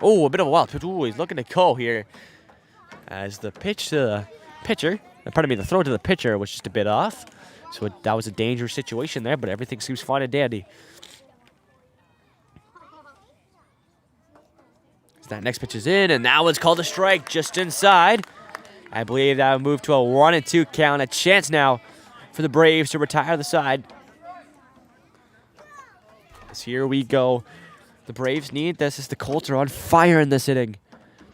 Oh, a bit of a wild pitch. Ooh, he's looking to go here. As the pitch to the pitcher, pardon me, the throw to the pitcher was just a bit off. So that was a dangerous situation there, but everything seems fine and dandy. So that next pitch is in, and that one's called a strike just inside. I believe that will move to a 1-2 count. A chance now for the Braves to retire the side. As here we go. The Braves need this as the Colts are on fire in this inning.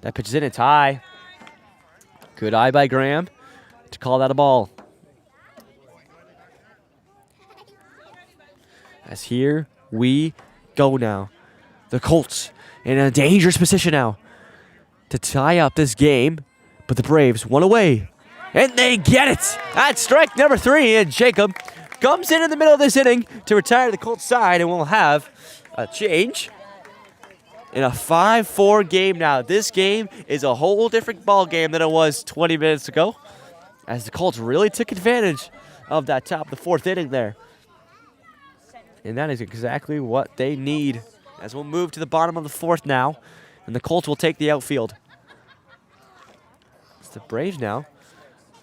That pitch is in, it's high. Good eye by Graham to call that a ball. As here we go now. The Colts in a dangerous position now to tie up this game, but the Braves one away, and they get it. That's strike number 3, and Jacob comes in the middle of this inning to retire the Colts side, and we'll have a change in a 5-4 game now. This game is a whole different ball game than it was 20 minutes ago, as the Colts really took advantage of that top of the 4th inning there. And that is exactly what they need. As we'll move to the bottom of the 4th now, and the Colts will take the outfield. It's the Braves now.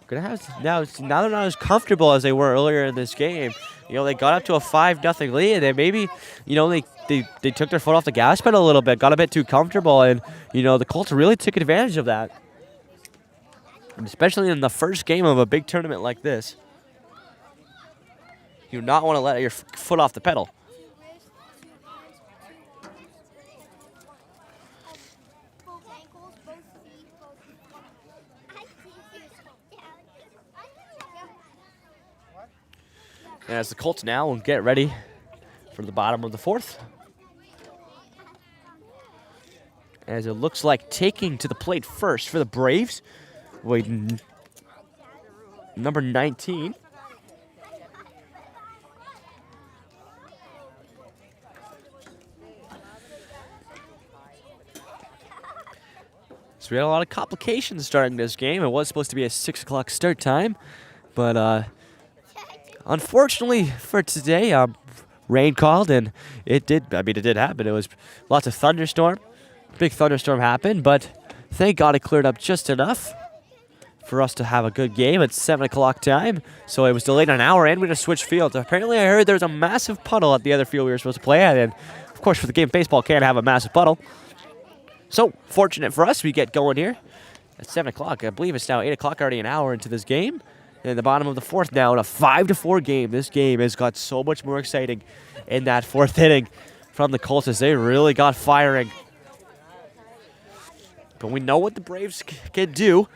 Gonna have now they're not as comfortable as they were earlier in this game. You know, they got up to a 5-0 lead, and they maybe, you know, they took their foot off the gas pedal a little bit, got a bit too comfortable, and you know, the Colts really took advantage of that. And especially in the first game of a big tournament like this. You do not want to let your foot off the pedal. And as the Colts now will get ready for the bottom of the 4th. As it looks like taking to the plate first for the Braves. Wait, number 19. So we had a lot of complications starting this game. It was supposed to be a 6 o'clock start time, but unfortunately for today, rain called, and it did happen. It was lots of thunderstorm. Big thunderstorm happened, but thank God it cleared up just enough for us to have a good game at 7 o'clock time. So it was delayed an hour, and we just switched fields. Apparently, I heard there was a massive puddle at the other field we were supposed to play at, and of course, for the game of baseball, can't have a massive puddle. So, fortunate for us, we get going here at 7 o'clock. I believe it's now 8 o'clock, already an hour into this game. And in the bottom of the 4th now, in a 5-4 game. This game has got so much more exciting in that 4th inning from the Colts as they really got firing. But we know what the Braves can do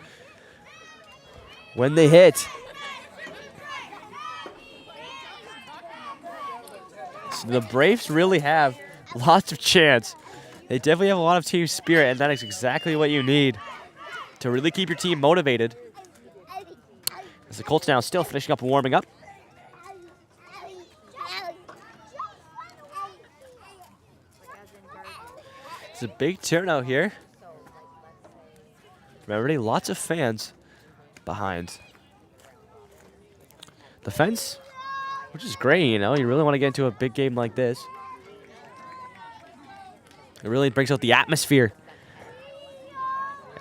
when they hit. So the Braves really have lots of chance. They definitely have a lot of team spirit, and that is exactly what you need to really keep your team motivated. As the Colts now still finishing up and warming up. It's a big turnout here. From everybody, lots of fans behind the fence, which is great, you know. You really want to get into a big game like this. It really brings out the atmosphere.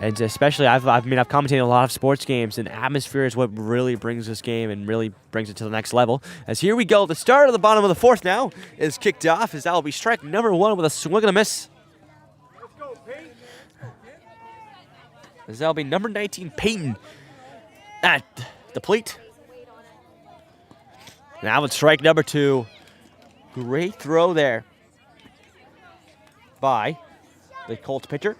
And especially, I've commentated a lot of sports games, and atmosphere is what really brings this game and really brings it to the next level. As here we go, the start of the bottom of the 4th now is kicked off, as that will be strike number 1 with a swing and a miss. As that'll be number 19, Peyton, at the plate. Now it's strike number 2. Great throw there by the Colts pitcher.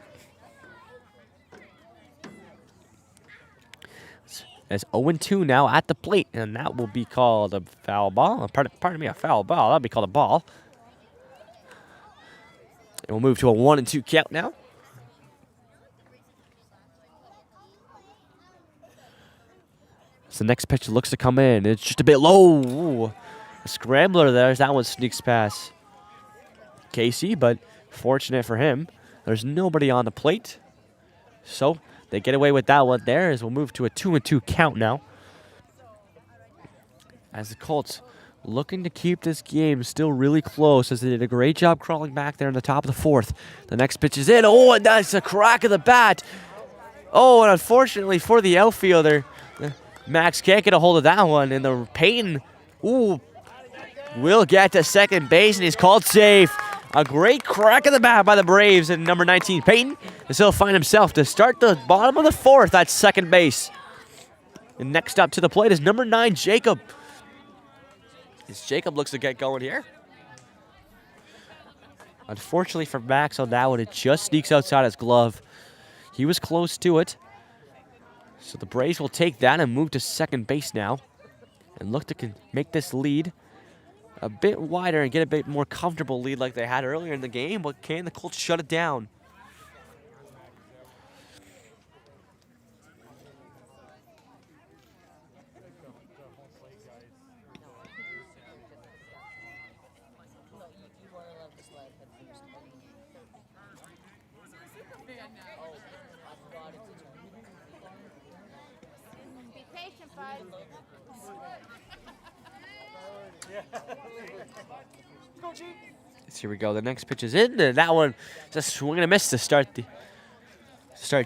It's 0-2 now at the plate, and that will be called a foul ball. Pardon me, a foul ball. That'll be called a ball. And we'll move to a 1-2 count now. So the next pitch looks to come in. It's just a bit low. Ooh. A scrambler there as that one sneaks past Casey, but fortunate for him, there's nobody on the plate. So they get away with that one there as we'll move to a 2-2 count now. As the Colts looking to keep this game still really close as they did a great job crawling back there in the top of the 4th. The next pitch is in. Oh, and that's a crack of the bat. Oh, and unfortunately for the outfielder, Max can't get a hold of that one. And the Peyton, will get to second base, and he's called safe. A great crack of the bat by the Braves and number 19, Peyton. And he'll find himself to start the bottom of the 4th at second base. And next up to the plate is number 9, Jacob. As Jacob looks to get going here. Unfortunately for Max on that one, it just sneaks outside his glove. He was close to it. So the Braves will take that and move to second base now. And look to make this lead a bit wider and get a bit more comfortable lead like they had earlier in the game. But can the Colts shut it down? Be patient, bud. So here we go. The next pitch is in. And that one is a swing and a miss to start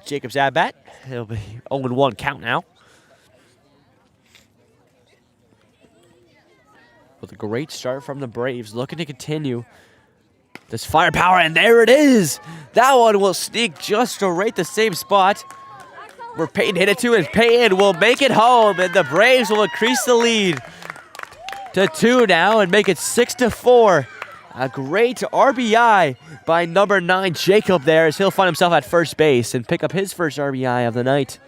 Jacob's at bat. It'll be 0-1 count now. With a great start from the Braves, looking to continue this firepower, and there it is. That one will sneak just to right the same spot where Peyton hit it to, and Peyton will make it home, and the Braves will increase the lead to 2 now and make it 6-4. A great RBI by number 9, Jacob there, as he'll find himself at first base and pick up his first RBI of the night.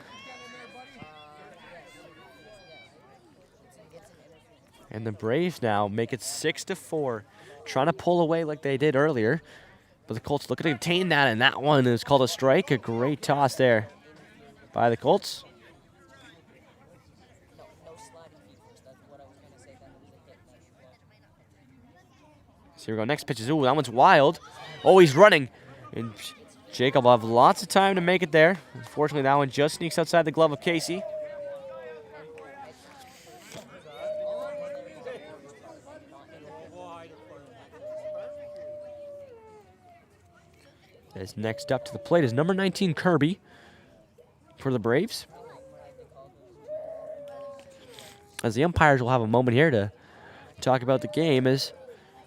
And the Braves now make it 6-4, trying to pull away like they did earlier. But the Colts looking to contain that, and that one is called a strike. A great toss there by the Colts. So here we go. Next pitch is, ooh, that one's wild. Oh, he's running. And Jacob will have lots of time to make it there. Unfortunately, that one just sneaks outside the glove of Casey. As next up to the plate is number 19, Kirby, for the Braves. As the umpires will have a moment here to talk about the game, as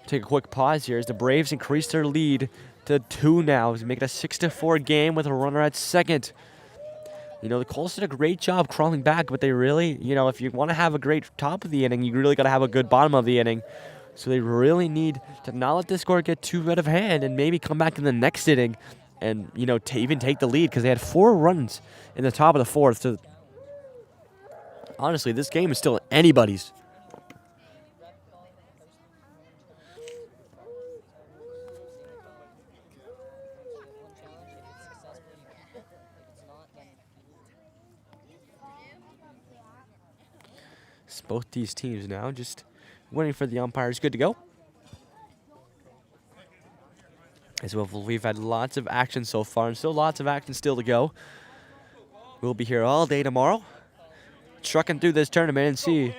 take a quick pause here as the Braves increase their lead to 2 now, as make it a 6-4 game with a runner at second. You know, the Colts did a great job crawling back, but they really, you know, if you want to have a great top of the inning, you really got to have a good bottom of the inning. So they really need to not let this score get too out of hand and maybe come back in the next inning and, you know, to even take the lead, because they had 4 runs in the top of the 4th. So honestly, this game is still anybody's. It's both these teams now just waiting for the umpires. Good to go. As well, we've had lots of action so far, and still lots of action still to go. We'll be here all day tomorrow, trucking through this tournament and see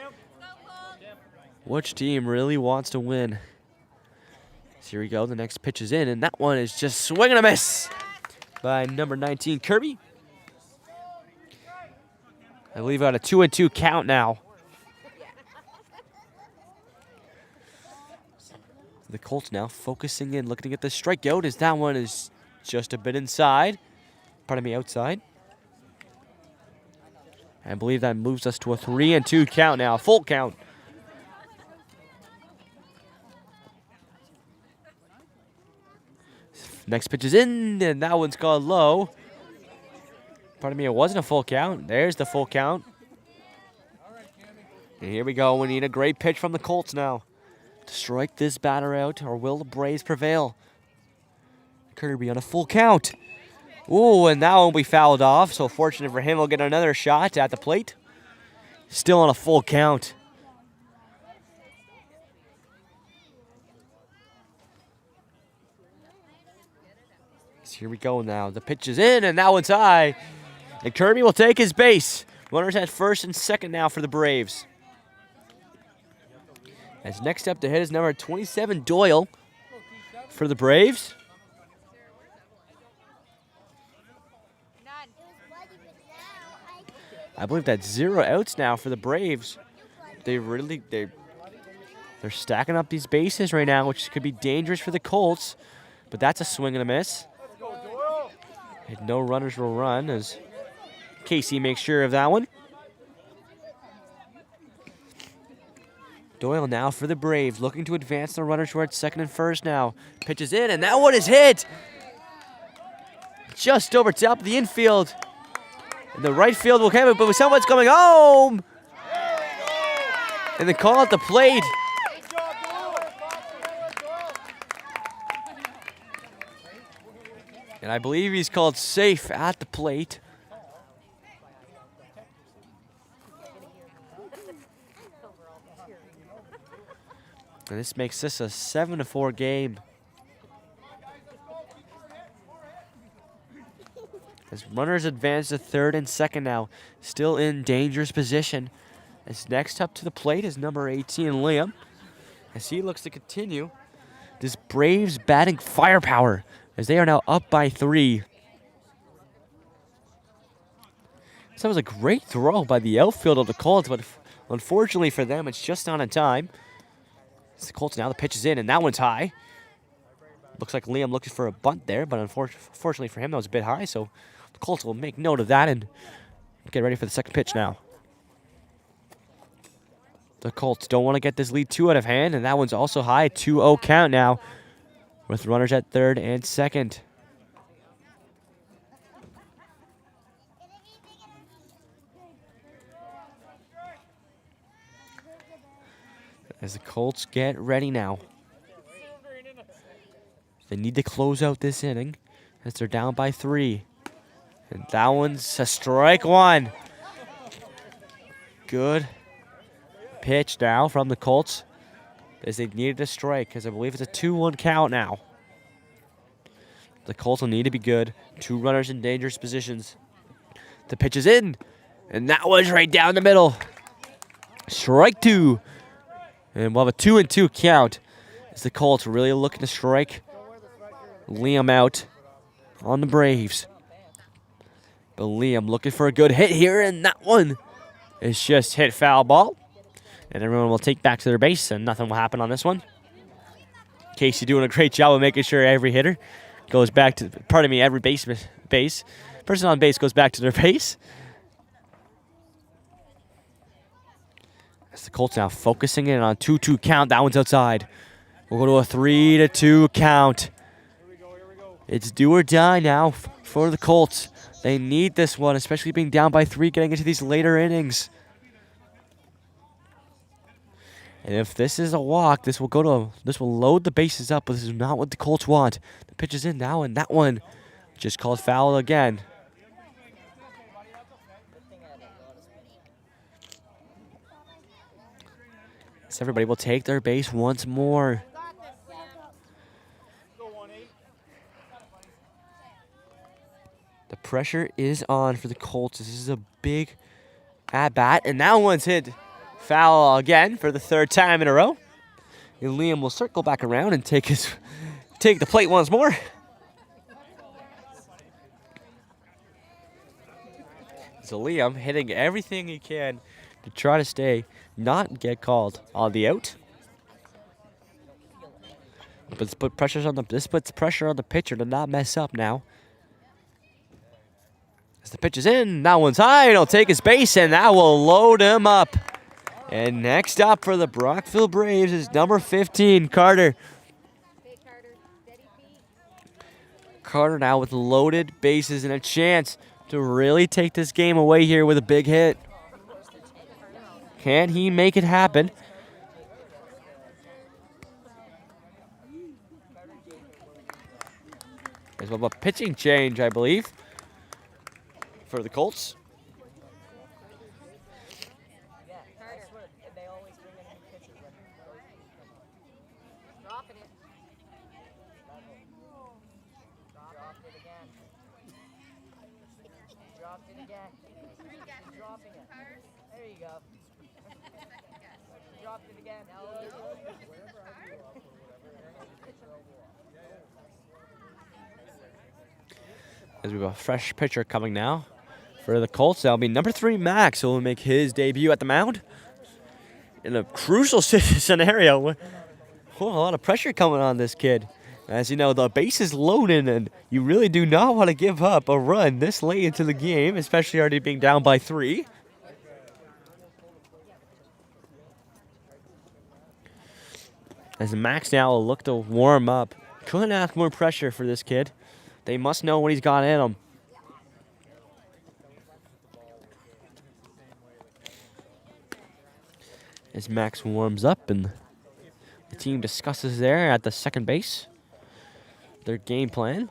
which team really wants to win. So here we go. The next pitch is in, and that one is just swing and a miss by number 19, Kirby. I believe on a 2-2 count now. The Colts now focusing in, looking at the strikeout, as that one is just a bit inside. Pardon me, outside. I believe that moves us to a 3-2 count now, full count. Next pitch is in, and that one's called low. Pardon me, it wasn't a full count. There's the full count. And here we go. We need a great pitch from the Colts now to strike this batter out, or will the Braves prevail? Kirby on a full count. Ooh, and that one we fouled off. So fortunate for him, he'll get another shot at the plate. Still on a full count. So here we go now. The pitch is in, and that one's high. And Kirby will take his base. Runners at first and second now for the Braves. As next up to hit is number 27, Doyle, for the Braves. I believe that's 0 outs now for the Braves. They're stacking up these bases right now, which could be dangerous for the Colts. But that's a swing and a miss. And no runners will run as Casey makes sure of that one. Doyle now for the Braves, looking to advance the runners towards second and first now. Pitches in, and that one is hit. Just over top of the infield. And the right field will have it, but someone's coming home. And the call at the plate. And I believe he's called safe at the plate. And this makes this a 7-4 game. As runners advance to third and second now, still in dangerous position. As next up to the plate is number 18, Liam. As he looks to continue this Braves batting firepower, as they are now up by 3. So that was a great throw by the outfield of the Colts, but unfortunately for them, it's just not in time. It's the Colts now, the pitch is in, and that one's high. Looks like Liam looking for a bunt there, but unfortunately for him, that was a bit high, so the Colts will make note of that and get ready for the second pitch now. The Colts don't want to get this lead too out of hand, and that one's also high, 2-0 count now, with runners at third and second. As the Colts get ready now. They need to close out this inning as they're down by 3. And that one's a strike one. Good pitch now from the Colts as they needed a strike, because I believe it's a 2-1 count now. The Colts will need to be good. 2 runners in dangerous positions. The pitch is in, and that one's right down the middle. Strike 2. And we'll have a 2-2 count as the Colts really looking to strike Liam out on the Braves. But Liam looking for a good hit here, and that one is just hit foul ball. And everyone will take back to their base, and nothing will happen on this one. Casey doing a great job of making sure every hitter goes back to, every person on base goes back to their base. As the Colts now focusing in on 2-2 count. That one's outside. We'll go to a 3-2 count. It's do or die now for the Colts. They need this one, especially being down by 3 getting into these later innings. And if this is a walk, this will load the bases up, but this is not what the Colts want. The pitch is in now, and that one just called foul again. So everybody will take their base once more. The pressure is on for the Colts. This is a big at-bat, and that one's hit foul again for the 3rd time in a row. And Liam will circle back around and take the plate once more. So Liam hitting everything he can to try to not get called on the out. But this puts pressure on the pitcher to not mess up now. As the pitch is in, that one's high. It'll take his base, and that will load him up. And next up for the Brockville Braves is number 15, Carter. Hey, Carter, steady feet. Carter now with loaded bases and a chance to really take this game away here with a big hit. Can he make it happen? There's a pitching change, I believe, for the Colts. They always bring in a new pitcher. Dropping it. Dropped it again. Dropped it again. He's dropping it. There you go. Dropped it again. As we have a fresh pitcher coming now for the Colts. That'll be number 3, Max, who will make his debut at the mound in a crucial scenario. Oh, a lot of pressure coming on this kid. As you know, the base is loaded, and you really do not want to give up a run this late into the game, especially already being down by 3. As Max now will look to warm up. Couldn't ask more pressure for this kid. They must know what he's got in him. As Max warms up and the team discusses there at the second base their game plan.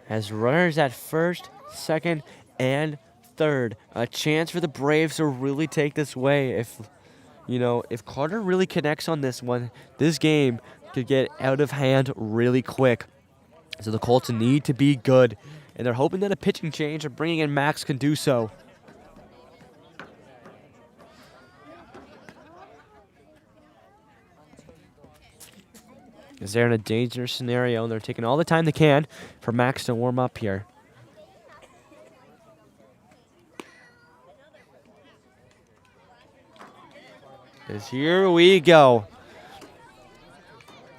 As runners at first, second, and third. A chance for the Braves to really take this away. If Carter really connects on this one, this game could get out of hand really quick. So the Colts need to be good, and they're hoping that a pitching change or bringing in Max can do so. As they're in a dangerous scenario, and they're taking all the time they can for Max to warm up here. As here we go.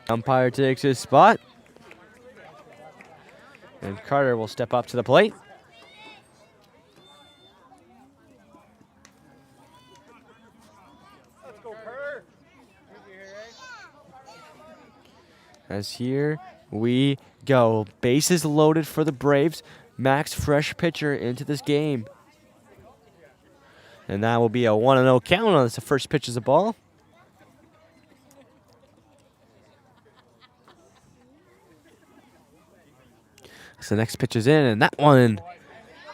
Umpire takes his spot. And Carter will step up to the plate. As here we go. Bases loaded for the Braves. Max, fresh pitcher into this game. And that will be a 1-0 count on this. The first pitch is a ball. So the next pitch is in, and that one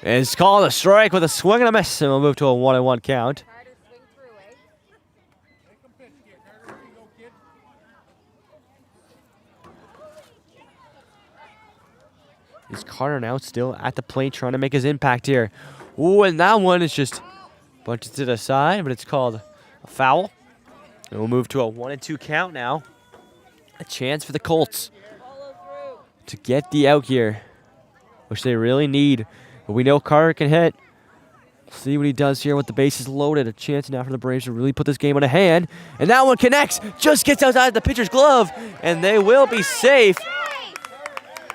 is called a strike with a swing and a miss. And we'll move to a 1-1 count. Carter, swing through, Is Carter now still at the plate trying to make his impact here. Ooh, and that one is just bunted to the side, but it's called a foul. And we'll move to a 1-2 count now. A chance for the Colts to get the out here, which they really need. But we know Carter can hit. See what he does here with the bases loaded. A chance now for the Braves to really put this game on a hand. And that one connects, just gets outside the pitcher's glove, and they will be safe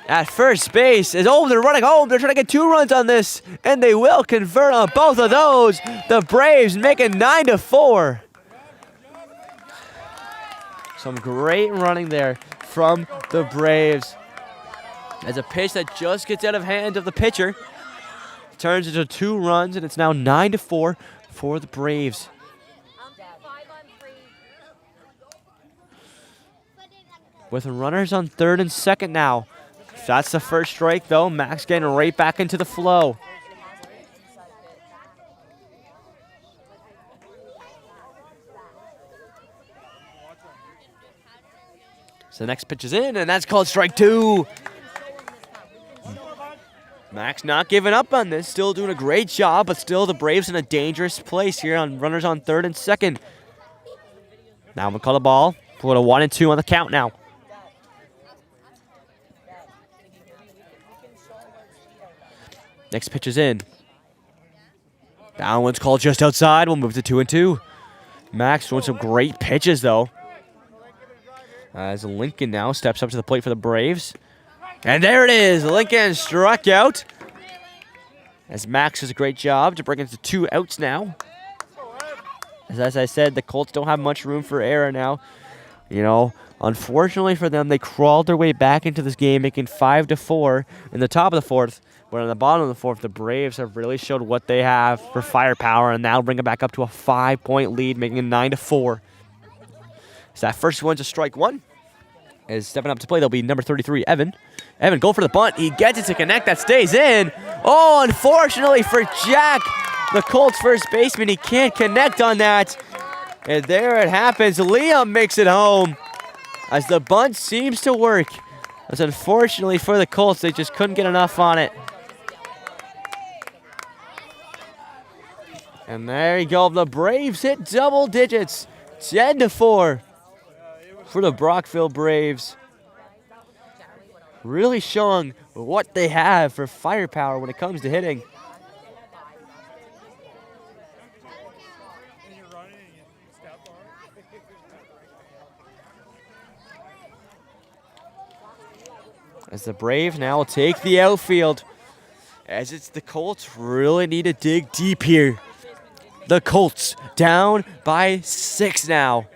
at first base. They're running home. They're trying to get 2 runs on this, and they will convert on both of those. The Braves make it 9-4. Some great running there from the Braves. As a pitch that just gets out of hand of the pitcher turns into 2 runs, and it's now 9-4 for the Braves. 5-on-3. With runners on third and second now. That's the first strike, though. Max getting right back into the flow. So the next pitch is in, and that's called strike 2. Max not giving up on this. Still doing a great job, but still the Braves in a dangerous place here on runners on third and second. Now I'm going to call the ball. Put a 1-2 on the count now. Next pitch is in. That one's called just outside. We'll move to 2-2. Max throwing some great pitches, though. As Lincoln now steps up to the plate for the Braves. And there it is. Lincoln struck out. As Max does a great job to bring it to 2 outs now. As I said, the Colts don't have much room for error now. You know, unfortunately for them, they crawled their way back into this game, making 5-4 in the top of the 4th. But on the bottom of the 4th, the Braves have really showed what they have for firepower, and that'll bring it back up to a 5-point lead, making it 9-4. So that first one's a strike one. Is stepping up to play, there'll be number 33, Evan. Evan, go for the bunt. He gets it to connect. That stays in. Oh, unfortunately for Jack, the Colts first baseman, he can't connect on that. And there it happens. Liam makes it home as the bunt seems to work. As unfortunately for the Colts, they just couldn't get enough on it. And there you go. The Braves hit double digits. 10-4 for the Brockville Braves. Really showing what they have for firepower when it comes to hitting. As the Braves now will take the outfield. As it's the Colts really need to dig deep here. The Colts down by 6 now.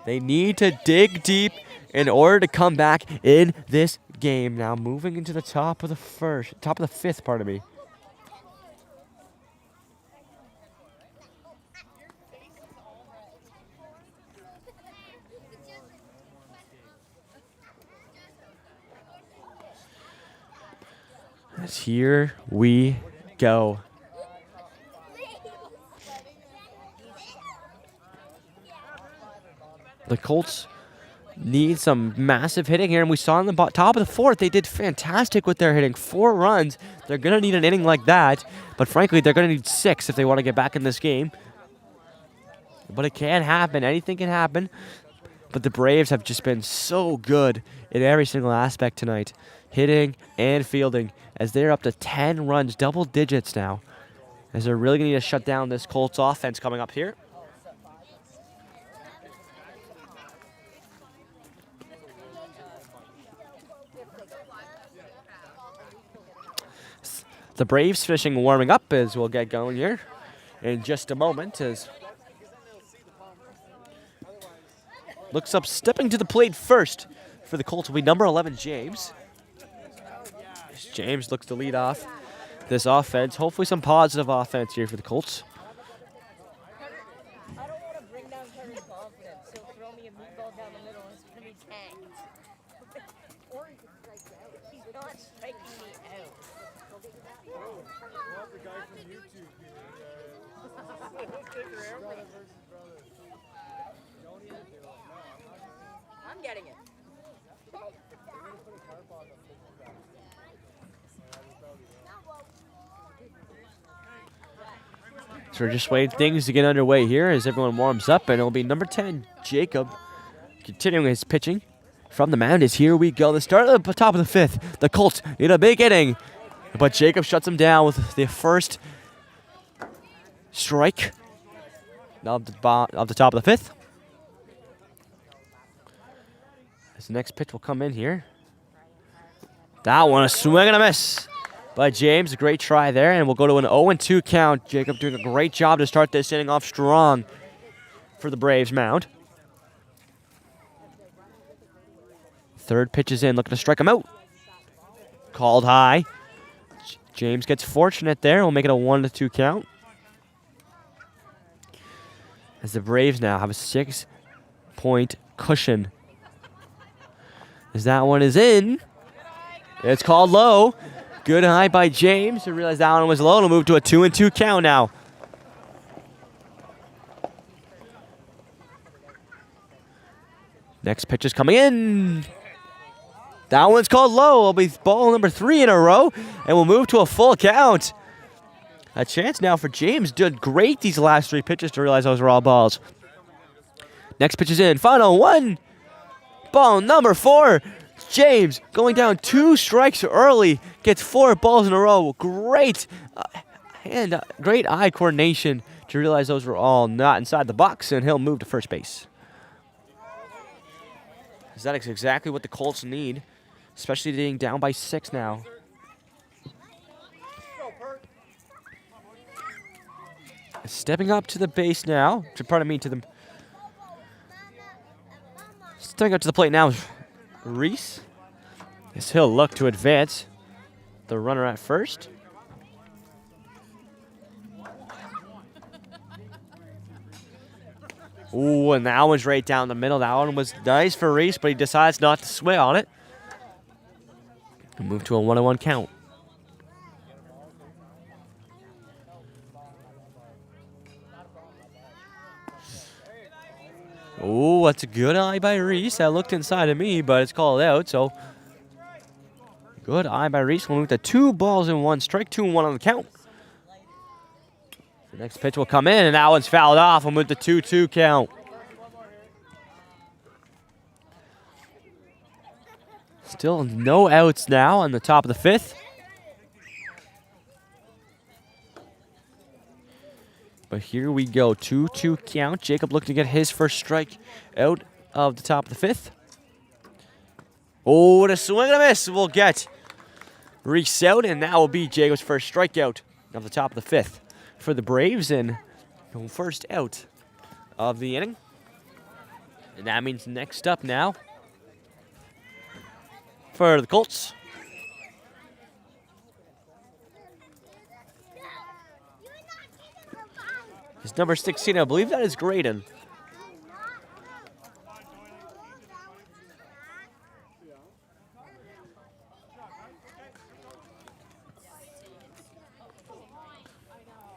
They need to dig deep in order to come back in this game. Now moving into the top of the 5th, pardon me. As here we go. The Colts need some massive hitting here, and we saw in the top of the 4th, they did fantastic with their hitting. 4 runs. They're going to need an inning like that, but frankly, they're going to need 6 if they want to get back in this game. But it can happen. Anything can happen. But the Braves have just been so good in every single aspect tonight, hitting and fielding, as they're up to 10 runs, double digits now, as they're really going to need to shut down this Colts offense coming up here. The Braves finishing warming up as we'll get going here in just a moment. As looks up, stepping to the plate first for the Colts will be number 11, James. As James looks to lead off this offense. Hopefully some positive offense here for the Colts. I don't want to bring down Terry's confidence, so throw me a meatball down the middle and it's going to be tanked. Or he can strike out. He's not striking me out. The guy from YouTube I'm getting it. So we're just waiting things to get underway here as everyone warms up, and it'll be number 10, Jacob, continuing his pitching from the mound. As here we go. The start of the top of the 5th. The Colts need a big inning, but Jacob shuts him down with the first strike of the top of the 5th. As the next pitch will come in here. That one, a swing and a miss by James. A great try there, and we'll go to an 0-2 count. Jacob doing a great job to start this inning off strong for the Braves mound. Third pitch is in, looking to strike him out. Called high. James gets fortunate there. We'll make it a 1-2 count. As the Braves now have a 6-point cushion. As that one is in. It's called low. Good high by James. To realize that one was low. It'll move to a 2-2 count now. Next pitch is coming in. That one's called low. It'll be ball number 3 in a row. And we'll move to a full count. A chance now for James. Did great these last 3 pitches to realize those were all balls. Next pitch is in. Final one. Ball number 4. James going down 2 strikes early, gets 4 balls in a row. Great great eye coordination to realize those were all not inside the box, and he'll move to first base. That is exactly what the Colts need, especially being down by 6 now. Stepping up to the base now. Pardon me, stepping up to the plate now, Reese. As he'll look to advance the runner at first. Ooh, and that one's right down the middle. That one was nice for Reese, but he decides not to swing on it. And move to a 1-1 count. Ooh, that's a good eye by Reese. That looked inside of me, but it's called out, so good eye by Reese. We'll move to 2 balls and 1 strike, 2-1 on the count. The next pitch will come in, and that one's fouled off. We'll move to 2-2 count. Still no outs now on the top of the 5th. But here we go, 2-2 count. Jacob looking to get his first strike out of the top of the 5th. Oh, and a swing and a miss will get Reese out, and that will be Jacob's first strikeout of the top of the 5th for the Braves, and first out of the inning. And that means next up now for the Colts. It's number 16, I believe that is Graydon.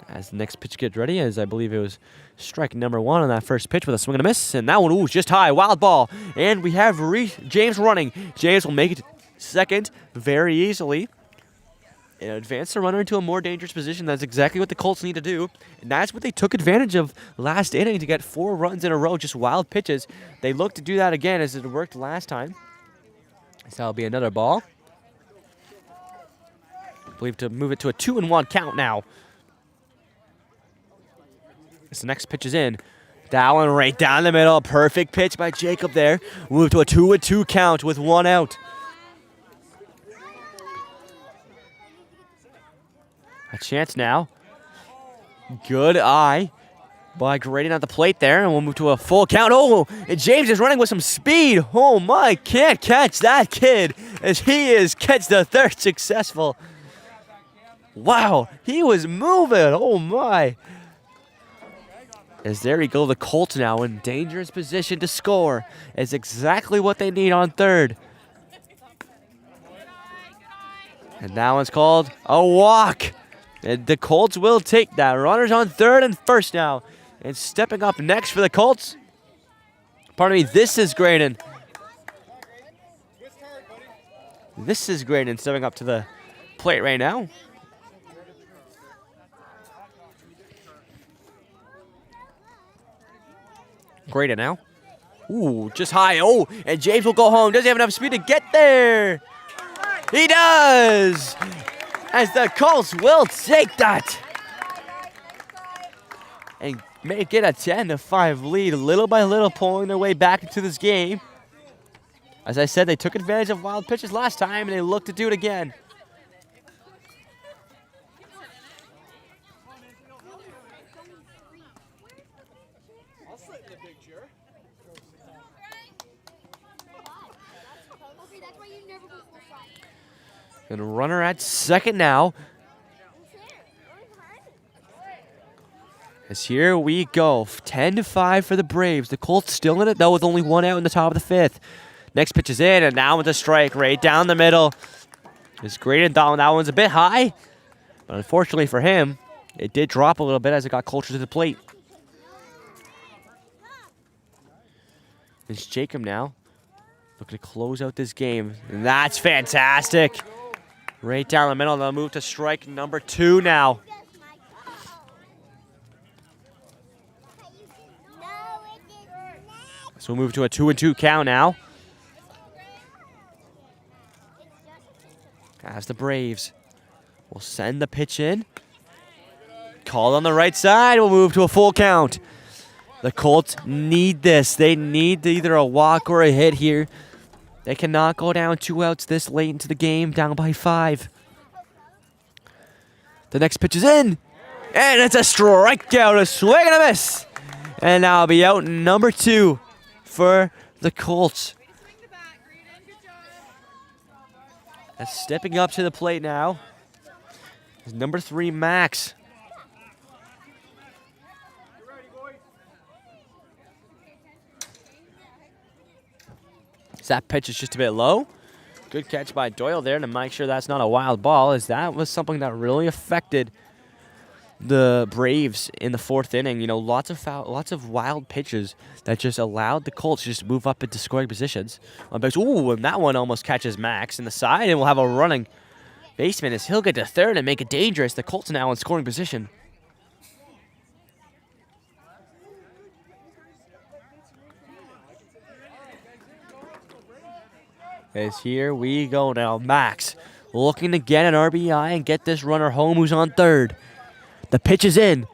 As the next pitch gets ready, as I believe it was strike number 1 on that first pitch with a swing and a miss. And that one, ooh, just high, wild ball. And we have James running. James will make it second very easily. And advance the runner into a more dangerous position. That's exactly what the Colts need to do. And that's what they took advantage of last inning to get 4 runs in a row, just wild pitches. They look to do that again as it worked last time. So that'll be another ball. I believe to move it to a 2-1 count now. As the next pitch is in. That one right down the middle. Perfect pitch by Jacob there. Move to a 2-2 count with 1 out. A chance now. Good eye by Graydon at the plate there, and we'll move to a full count. Oh, and James is running with some speed. Oh my, can't catch that kid as he is catch the 3rd successful. Wow, he was moving. Oh my. As there we go, the Colts now in dangerous position to score. It's exactly what they need on 3rd. And that one's called a walk. And the Colts will take that. Runners on 3rd and 1st now. And stepping up next for the Colts. Pardon me, this is Graydon. This is Graydon stepping up to the plate right now. Graydon now. Ooh, just high. Oh, and James will go home. Does he have enough speed to get there? He does! As the Colts will take that. And make it a 10-5 lead, little by little pulling their way back into this game. As I said, they took advantage of wild pitches last time, and they look to do it again. And runner at 2nd now. As here we go, 10-5 for the Braves. The Colts still in it though with only 1 out in the top of the 5th. Next pitch is in, and now with a strike right down the middle. It's Graydon thought that one's a bit high, but unfortunately for him, it did drop a little bit as it got closer to the plate. It's Jacob now, looking to close out this game, and that's fantastic. Right down the middle, they'll move to strike number 2 now. So we'll move to a 2-2 count now. as the Braves will send the pitch in. Called on the right side. We'll move to a full count. The Colts need this. They need either a walk or a hit here. They cannot go down 2 outs this late into the game, down by 5. The next pitch is in. And it's a strikeout, a swing and a miss. And now it'll be out number 2 for the Colts. And stepping up to the plate now is number 3, Max. That pitch is just a bit low. Good catch by Doyle there to make sure that's not a wild ball, as that was something that really affected the Braves in the 4th inning. You know, lots of wild pitches that just allowed the Colts to just move up into scoring positions. Ooh, and that one almost catches Max in the side, and we'll have a running baseman as he'll get to third and make it dangerous. The Colts now in scoring position. As here we go now. Max looking to get an RBI and get this runner home who's on third. The pitch is in.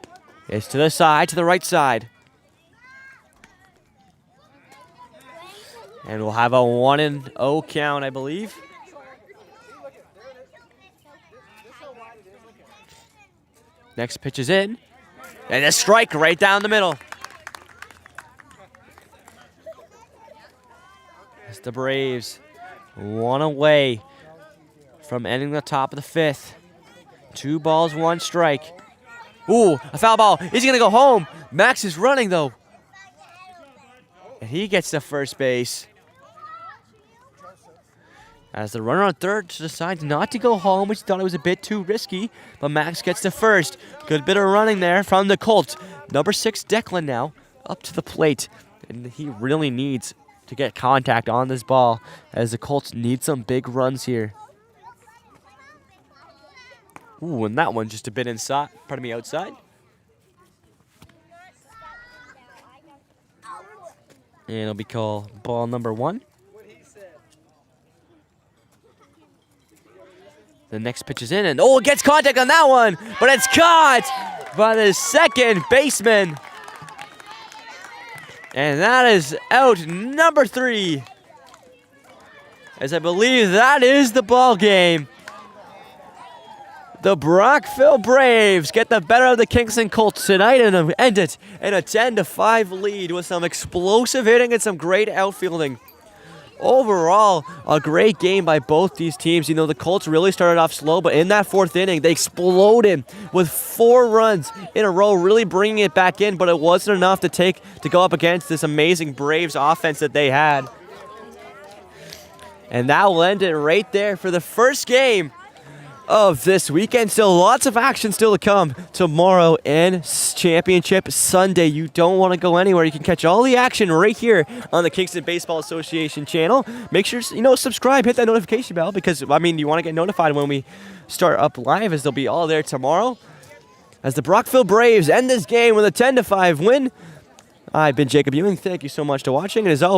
It's to the side, to the right side. And we'll have a 1-0 count, I believe. Next pitch is in. And a strike right down the middle. It's the Braves. 1 away from ending the top of the 5th. 2 balls, 1 strike. Ooh, a foul ball. Is he going to go home? Max is running, though. And he gets to first base. As the runner on third decides not to go home, which he thought it was a bit too risky. But Max gets to first. Good bit of running there from the Colts. Number 6, Declan now up to the plate. And he really needs to get contact on this ball, as the Colts need some big runs here. Ooh, and that one just a bit inside, outside. And it'll be called ball number 1. The next pitch is in, and it gets contact on that one, but it's caught by the second baseman. And that is out number 3. As I believe that is the ball game. The Brockville Braves get the better of the Kingston Colts tonight and end it in a 10-5 lead with some explosive hitting and some great outfielding. Overall, a great game by both these teams. You know, the Colts really started off slow, but in that 4th inning, they exploded with 4 runs in a row, really bringing it back in, but it wasn't enough to go up against this amazing Braves offense that they had. And that will end it right there for the first game of this weekend. Still lots of action still to come tomorrow and Championship Sunday. You don't want to go anywhere. You can catch all the action right here on the Kingston Baseball Association channel. Make sure, subscribe, hit that notification bell, because, you want to get notified when we start up live, as they'll be all there tomorrow. As the Brockville Braves end this game with a 10-5 win. I've been Jacob Ewing. Thank you so much for watching. And as always,